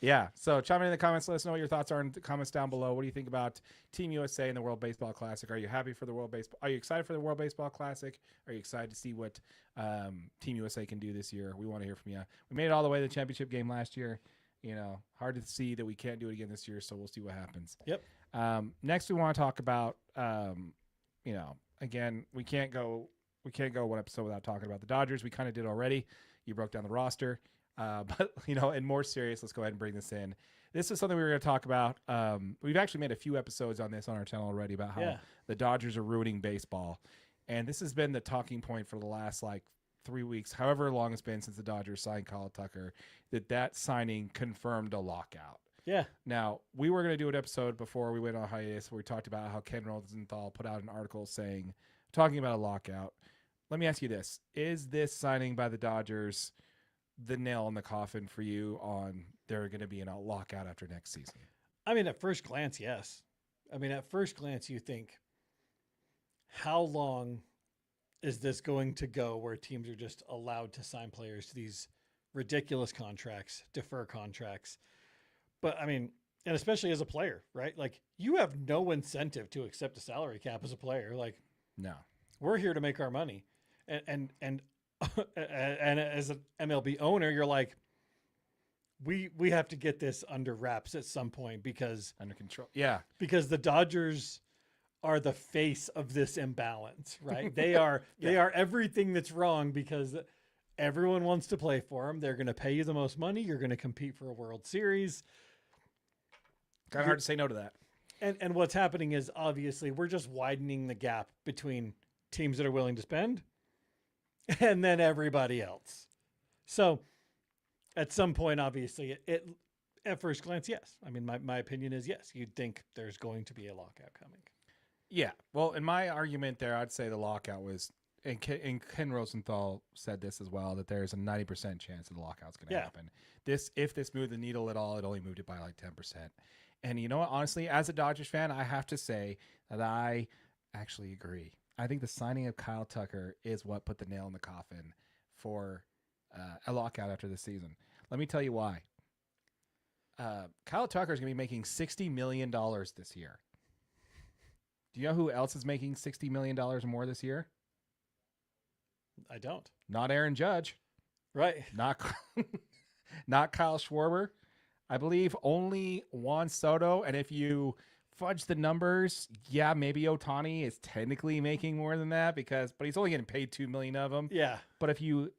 Yeah. So chime in the comments. Let us know what your thoughts are in the comments down below. What do you think about Team USA and the World Baseball Classic? Are you happy for the World Baseball? Are you excited for the World Baseball Classic? Are you excited to see what Team USA can do this year? We want to hear from you. We made it all the way to the championship game last year. You know, hard to see that we can't do it again this year. So we'll see what happens. Yep. Next, we want to talk about, you know, again, we can't go one episode without talking about the Dodgers. We kind of did already. You broke down the roster. But, you know, and more serious, let's go ahead and bring this in. This is something we were going to talk about. We've actually made a few episodes on this on our channel already about how the Dodgers are ruining baseball. And this has been the talking point for the last, 3 weeks, however long it's been since the Dodgers signed Kyle Tucker, that signing confirmed a lockout. Yeah. Now, we were going to do an episode before we went on hiatus where we talked about how Ken Rosenthal put out an article talking about a lockout. Let me ask you this. Is this signing by the Dodgers the nail in the coffin for you on they're going to be in a lockout after next season? I mean, at first glance, yes. I mean, at first glance, you think, how long is this going to go where teams are just allowed to sign players to these ridiculous contracts, defer contracts? But I mean, and especially as a player, right? Like, you have no incentive to accept a salary cap as a player. Like, No. we're here to make our money. And and as an MLB owner, you're like, we have to get this under wraps at some point because Under control. Yeah. because the Dodgers are the face of this imbalance, right? They are they are everything that's wrong because everyone wants to play for them. They're going to pay you the most money. You're going to compete for a World Series. Kind of hard to say no to that. And what's happening is obviously we're just widening the gap between teams that are willing to spend and then everybody else. So at some point, obviously, it at first glance, yes. I mean, my opinion is yes. You'd think there's going to be a lockout coming. Yeah. Well, in my argument there, I'd say the lockout was, and Ken Rosenthal said this as well, that there's a 90% chance that the lockout's going to happen. If this moved the needle at all, it only moved it by 10%. And you know what? Honestly, as a Dodgers fan, I have to say that I actually agree. I think the signing of Kyle Tucker is what put the nail in the coffin for a lockout after this season. Let me tell you why. Kyle Tucker is going to be making $60 million this year. Do you know who else is making $60 million more this year? I don't. Not Aaron Judge. Right. Not Kyle Schwarber. I believe only Juan Soto. And if you fudge the numbers, yeah, maybe Ohtani is technically making more than that but he's only getting paid $2 million of them. Yeah. But if you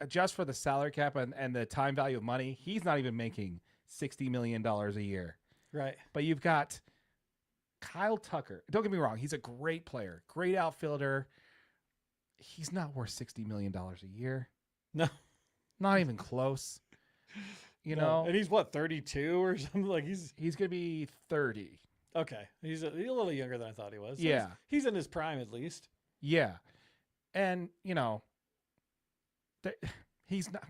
adjust for the salary cap and the time value of money, he's not even making $60 million a year. Right. But you've got Kyle Tucker. Don't get me wrong. He's a great player, great outfielder. He's not worth $60 million a year. No. Not even close. You know? And he's what, 32 or something? Like he's going to be 30. okay. He's a little younger than I thought he was. So Yeah. He's in his prime at least. Yeah. And, he's not.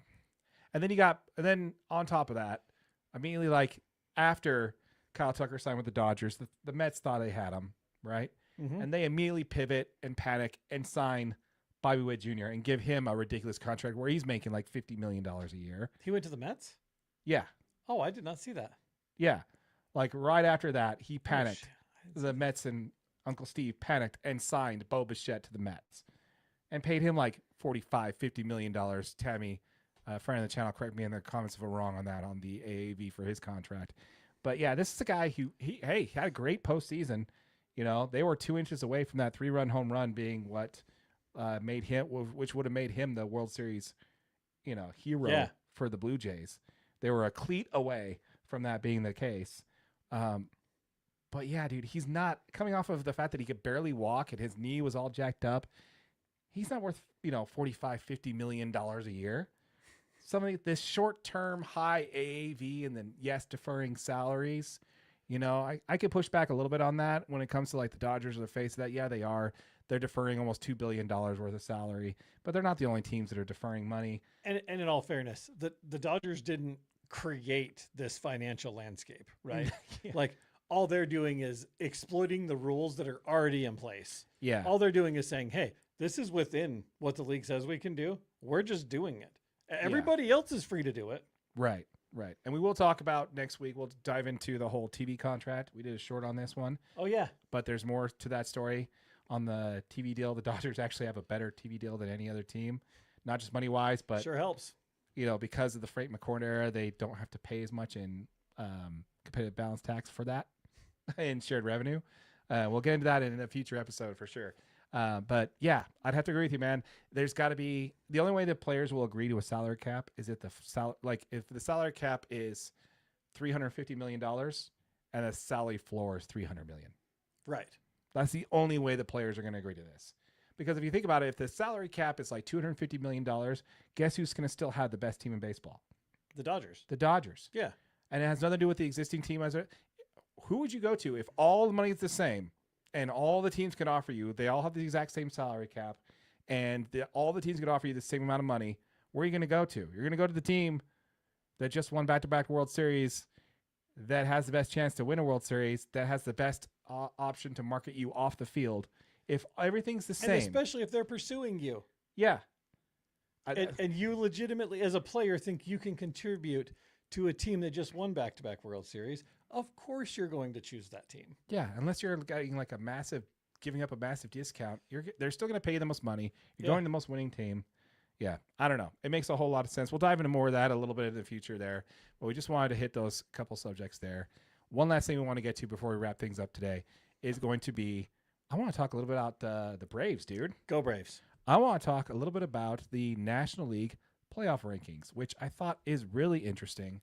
And then on top of that, immediately after Kyle Tucker signed with the Dodgers, the Mets thought they had him, right? Mm-hmm. And they immediately pivot and panic and sign Bobby Witt Jr. and give him a ridiculous contract where he's making $50 million a year. He went to the Mets? Yeah. Oh, I did not see that. Yeah. Right after that, he panicked. Oh, The Mets and Uncle Steve panicked and signed Bo Bichette to the Mets and paid him $50 million. Tammy, a friend of the channel, correct me in the comments if I'm wrong on that, on the AAV for his contract. But yeah, this is a guy who he had a great postseason. They were 2 inches away from that 3-run home run being what made him, which would have made him the World Series, hero for the Blue Jays. They were a cleat away from that being the case But yeah, dude, he's not coming off of the fact that he could barely walk and his knee was all jacked up. He's not worth, $45-50 million a year. Something this short-term high AAV and then deferring salaries. I could push back a little bit on that when it comes to like the Dodgers or the face of that. Yeah, they are. They're deferring almost $2 billion worth of salary, but they're not the only teams that are deferring money. And in all fairness, the Dodgers didn't create this financial landscape, right? Yeah. Like all they're doing is exploiting the rules that are already in place. Yeah. All they're doing is saying, hey, this is within what the league says we can do. We're just doing it. Everybody else is free to do it. Right. And we will talk about next week. We'll dive into the whole TV contract. We did a short on this one. Oh, yeah. But there's more to that story on the TV deal. The Dodgers actually have a better TV deal than any other team, not just money-wise, but sure helps. Because of the Frank McCourt era, they don't have to pay as much in competitive balance tax for that in shared revenue. We'll get into that in a future episode for sure. But yeah, I'd have to agree with you, man. There's got to be the only way that players will agree to a salary cap is if if the salary cap is $350 million and the salary floor is $300 million. Right. That's the only way the players are going to agree to this. Because if you think about it, if the salary cap is like $250 million, guess who's going to still have the best team in baseball? The Dodgers. The Dodgers. Yeah. And it has nothing to do with the existing team. Who would you go to if all the money is the same and all the teams can offer you, they all have the exact same salary cap, and all the teams can offer you the same amount of money? Where are you going to go to? You're going to go to the team that just won back-to-back World Series, that has the best chance to win a World Series, that has the best option to market you off the field. If everything's the same. And especially if they're pursuing you. Yeah. And you legitimately, as a player, think you can contribute to a team that just won back-to-back World Series. Of course you're going to choose that team. Yeah, unless you're getting like giving up a massive discount, they're still going to pay you the most money. You're going to the most winning team. Yeah, I don't know. It makes a whole lot of sense. We'll dive into more of that a little bit in the future there, but we just wanted to hit those couple subjects there. One last thing we want to get to before we wrap things up today is going to be, I want to talk a little bit about the Braves, dude. Go Braves. I want to talk a little bit about the National League playoff rankings, which I thought is really interesting.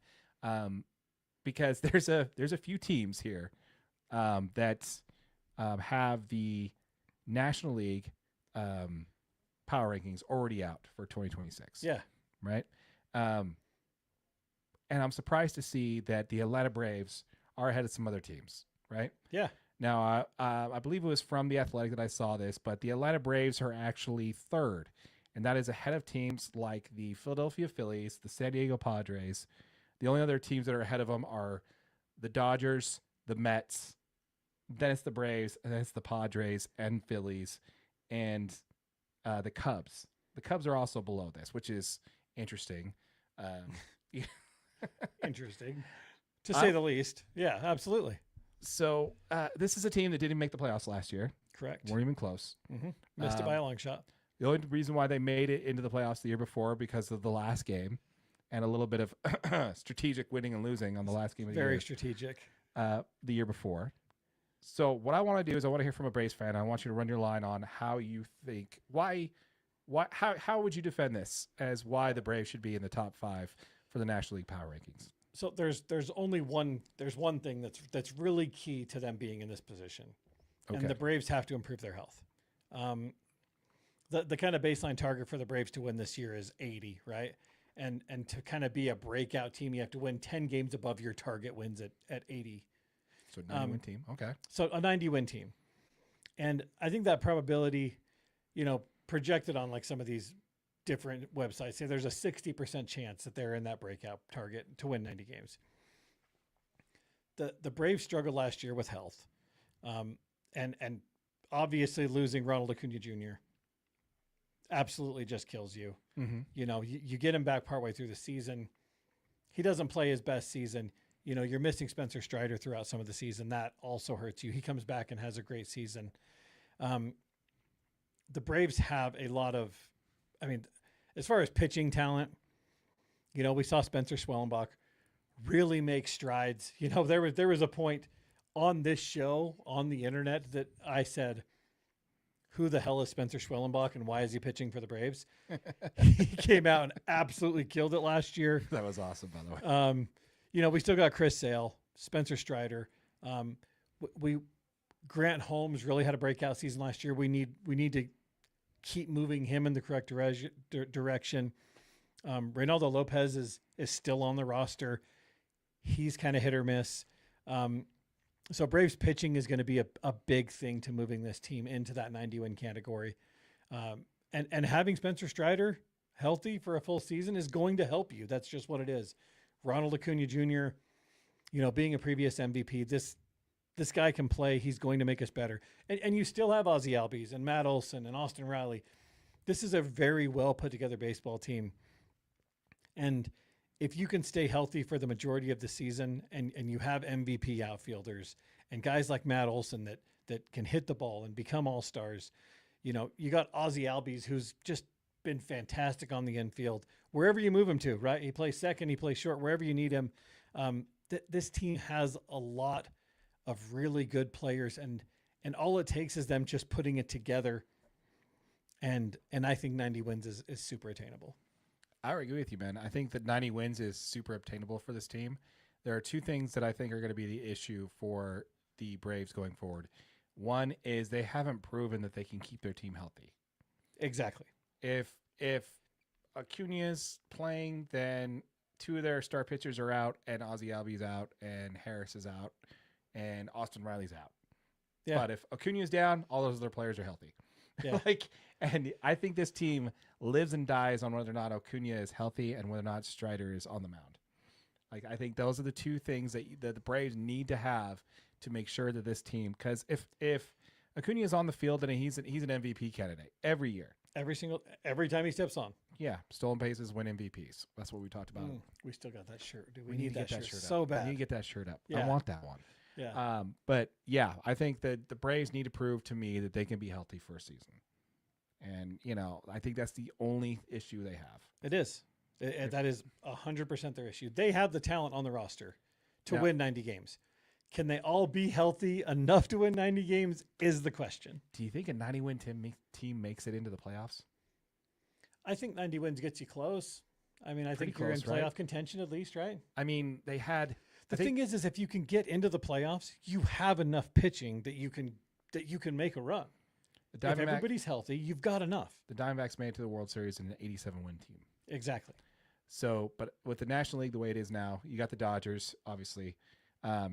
Because there's a few teams here that have the National League power rankings already out for 2026. Yeah. Right. And I'm surprised to see that the Atlanta Braves are ahead of some other teams. Right. Yeah. Now, I believe it was from The Athletic that I saw this, but the Atlanta Braves are actually third, and that is ahead of teams like the Philadelphia Phillies, the San Diego Padres. The only other teams that are ahead of them are the Dodgers, the Mets, then it's the Braves, and then it's the Padres and Phillies, and the Cubs. The Cubs are also below this, which is interesting. Interesting, to say the least. Yeah, absolutely. So this is a team that didn't make the playoffs last year. Correct. Weren't even close. Mm-hmm. Missed it by a long shot. The only reason why they made it into the playoffs the year before because of the last game. And a little bit of strategic winning and losing on the last game of the year. Very strategic. The year before. So what I want to do is I want to hear from a Braves fan. I want you to run your line on how you think, how would you defend this as why the Braves should be in the top 5 for the National League power rankings? So there's one thing that's really key to them being in this position. Okay. And the Braves have to improve their health. The kind of baseline target for the Braves to win this year is 80, right? And to kind of be a breakout team, you have to win 10 games above your target wins at 80. So 90-win team. Okay. So a 90-win team. And I think that probability, projected on like some of these different websites, say there's a 60% chance that they're in that breakout target to win 90 games. The Braves struggled last year with health. And obviously losing Ronald Acuna Jr. absolutely just kills you. Mm-hmm. You get him back partway through the season. He doesn't play his best season. You're missing Spencer Strider throughout some of the season. That also hurts you. He comes back and has a great season. The Braves have a lot of, as far as pitching talent, we saw Spencer Schwellenbach really make strides. There was a point on this show on the internet that I said, who the hell is Spencer Schwellenbach and why is he pitching for the Braves? He came out and absolutely killed it last year. That was awesome, by the way. We still got Chris Sale, Spencer Strider. We Grant Holmes really had a breakout season last year. We need to keep moving him in the correct direction. Reynaldo Lopez is still on the roster. He's kind of hit or miss. So Braves pitching is going to be a big thing to moving this team into that 90-win category. And having Spencer Strider healthy for a full season is going to help you. That's just what it is. Ronald Acuna Jr., being a previous MVP, this guy can play. He's going to make us better. And you still have Ozzie Albies and Matt Olson and Austin Riley. This is a very well put together baseball team. And if you can stay healthy for the majority of the season and you have MVP outfielders and guys like Matt Olson that can hit the ball and become all-stars, you got Ozzie Albies, who's just been fantastic on the infield. Wherever you move him to, right? He plays second, he plays short, wherever you need him. This team has a lot of really good players, and all it takes is them just putting it together. And I think 90 wins is super attainable. I agree with you, man. I think that 90 wins is super obtainable for this team. There are two things that I think are going to be the issue for the Braves going forward. One is they haven't proven that they can keep their team healthy. Exactly. If Acuna's playing, then two of their star pitchers are out, and Ozzie Albies out, and Harris is out, and Austin Riley's out. Yeah. But if Acuna's down, all those other players are healthy. Yeah. And I think this team lives and dies on whether or not Acuna is healthy and whether or not Strider is on the mound. I think those are the two things that the Braves need to have to make sure that this team, because if Acuna is on the field, then he's an MVP candidate every year. Every time he steps on. Yeah, stolen bases win MVPs. That's what we talked about. We still got that shirt. We need that shirt so bad. We need to get that shirt up. Yeah. I want that one. Yeah. But yeah, I think that the Braves need to prove to me that they can be healthy for a season. And, I think that's the only issue they have. It is. That is 100% their issue. They have the talent on the roster to win 90 games. Can they all be healthy enough to win 90 games is the question. Do you think a 90-win team makes it into the playoffs? I think 90 wins gets you close. I mean, I think you're close, in playoff right? Contention at least, right? I mean, they had... The thing is if you can get into the playoffs, you have enough pitching that you can make a run. If everybody's healthy, you've got enough. The Diamondbacks made it to the World Series in an 87-win team. Exactly. So, but with the National League the way it is now, you got the Dodgers, obviously.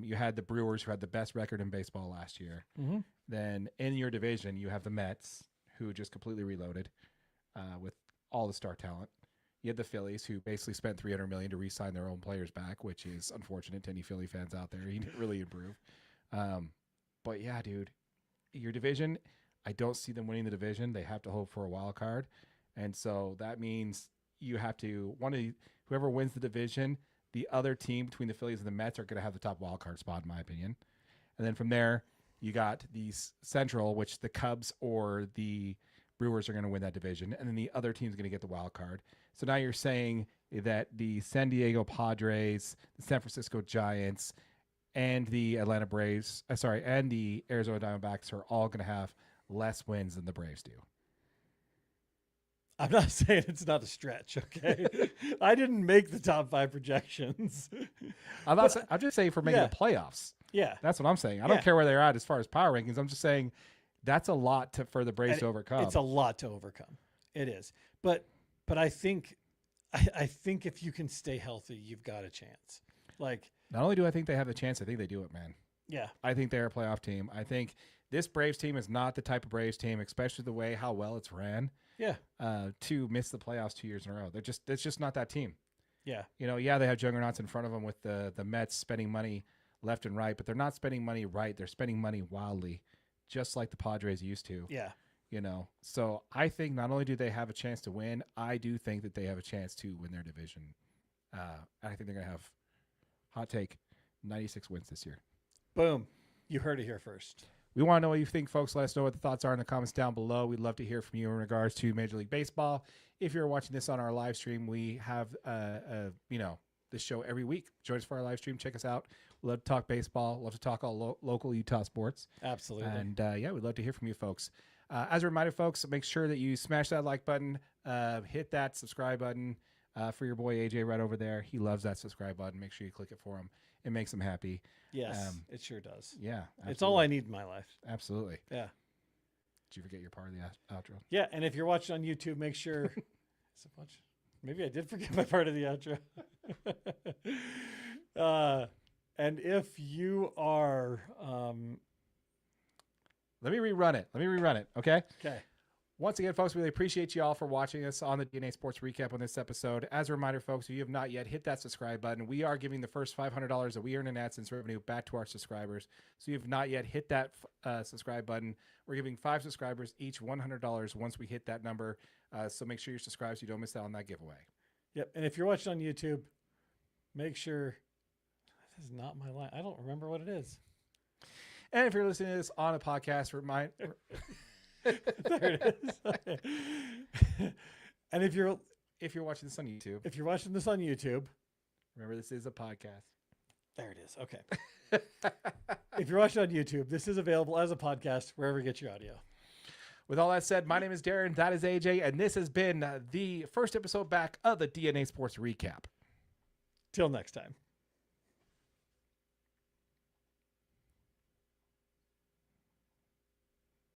You had the Brewers, who had the best record in baseball last year. Mm-hmm. Then in your division, you have the Mets, who just completely reloaded with all the star talent. You had the Phillies, who basically spent $300 million to re-sign their own players back, which is unfortunate to any Philly fans out there. He didn't really improve. But yeah, dude, your division, I don't see them winning the division. They have to hope for a wild card. And so that means you have to, whoever wins the division, the other team between the Phillies and the Mets are going to have the top wild card spot, in my opinion. And then from there, you got the Central, which the Cubs or the Brewers are going to win that division. And then the other team's going to get the wild card. So now you're saying that the San Diego Padres, the San Francisco Giants, and the Atlanta Braves, and the Arizona Diamondbacks are all going to have less wins than the Braves do. I'm not saying it's not a stretch, okay? I didn't make the top 5 projections. I'm just saying for making the playoffs. Yeah. That's what I'm saying. I don't care where they're at as far as power rankings. I'm just saying that's a lot for the Braves to overcome. It's a lot to overcome. It is. But I think if you can stay healthy, you've got a chance. Not only do I think they have a chance, I think they do it, man. Yeah. I think they're a playoff team. I think this Braves team is not the type of Braves team, especially the way how well it's ran. Yeah. To miss the playoffs 2 years in a row. That's just not that team. Yeah. They have juggernauts in front of them with the Mets spending money left and right, but they're not spending money right. They're spending money wildly, just like the Padres used to. Yeah. So I think not only do they have a chance to win, I do think that they have a chance to win their division. I think they're going to have, hot take, 96 wins this year. Boom. You heard it here first. We want to know what you think, folks. Let us know what the thoughts are in the comments down below. We'd love to hear from you in regards to Major League Baseball. If you're watching this on our live stream, we have this show every week. Join us for our live stream. Check us out. We love to talk baseball. Love to talk all local Utah sports. Absolutely. And we'd love to hear from you, folks. As a reminder, folks, make sure that you smash that like button, hit that subscribe button. for your boy AJ right over there. He loves that subscribe button. Make sure you click it for him. It makes him happy. Yes, it sure does. Yeah. Absolutely. It's all I need in my life. Absolutely. Yeah. Did you forget your part of the outro? Yeah, and if you're watching on YouTube, make sure. Is it much? Maybe I did forget my part of the outro. And if you are, let me rerun it. Okay. Okay. Once again, folks, really appreciate you all for watching us on the DNA Sports Recap on this episode. As a reminder, folks, if you have not yet hit that subscribe button, we are giving the first $500 that we earn in AdSense revenue back to our subscribers. So you have not yet hit that subscribe button. We're giving 5 subscribers each $100 once we hit that number. So make sure you're subscribed so you don't miss out on that giveaway. Yep. And if you're watching on YouTube, make sure this is not my line. I don't remember what it is. And if you're listening to this on a podcast, There it is. Okay. And if you're watching this on YouTube, remember this is a podcast. There it is. Okay. If you're watching on YouTube, this is available as a podcast wherever you get your audio. With all that said, my name is Darren, that is AJ, and this has been the first episode back of the DNA Sports Recap. Till next time.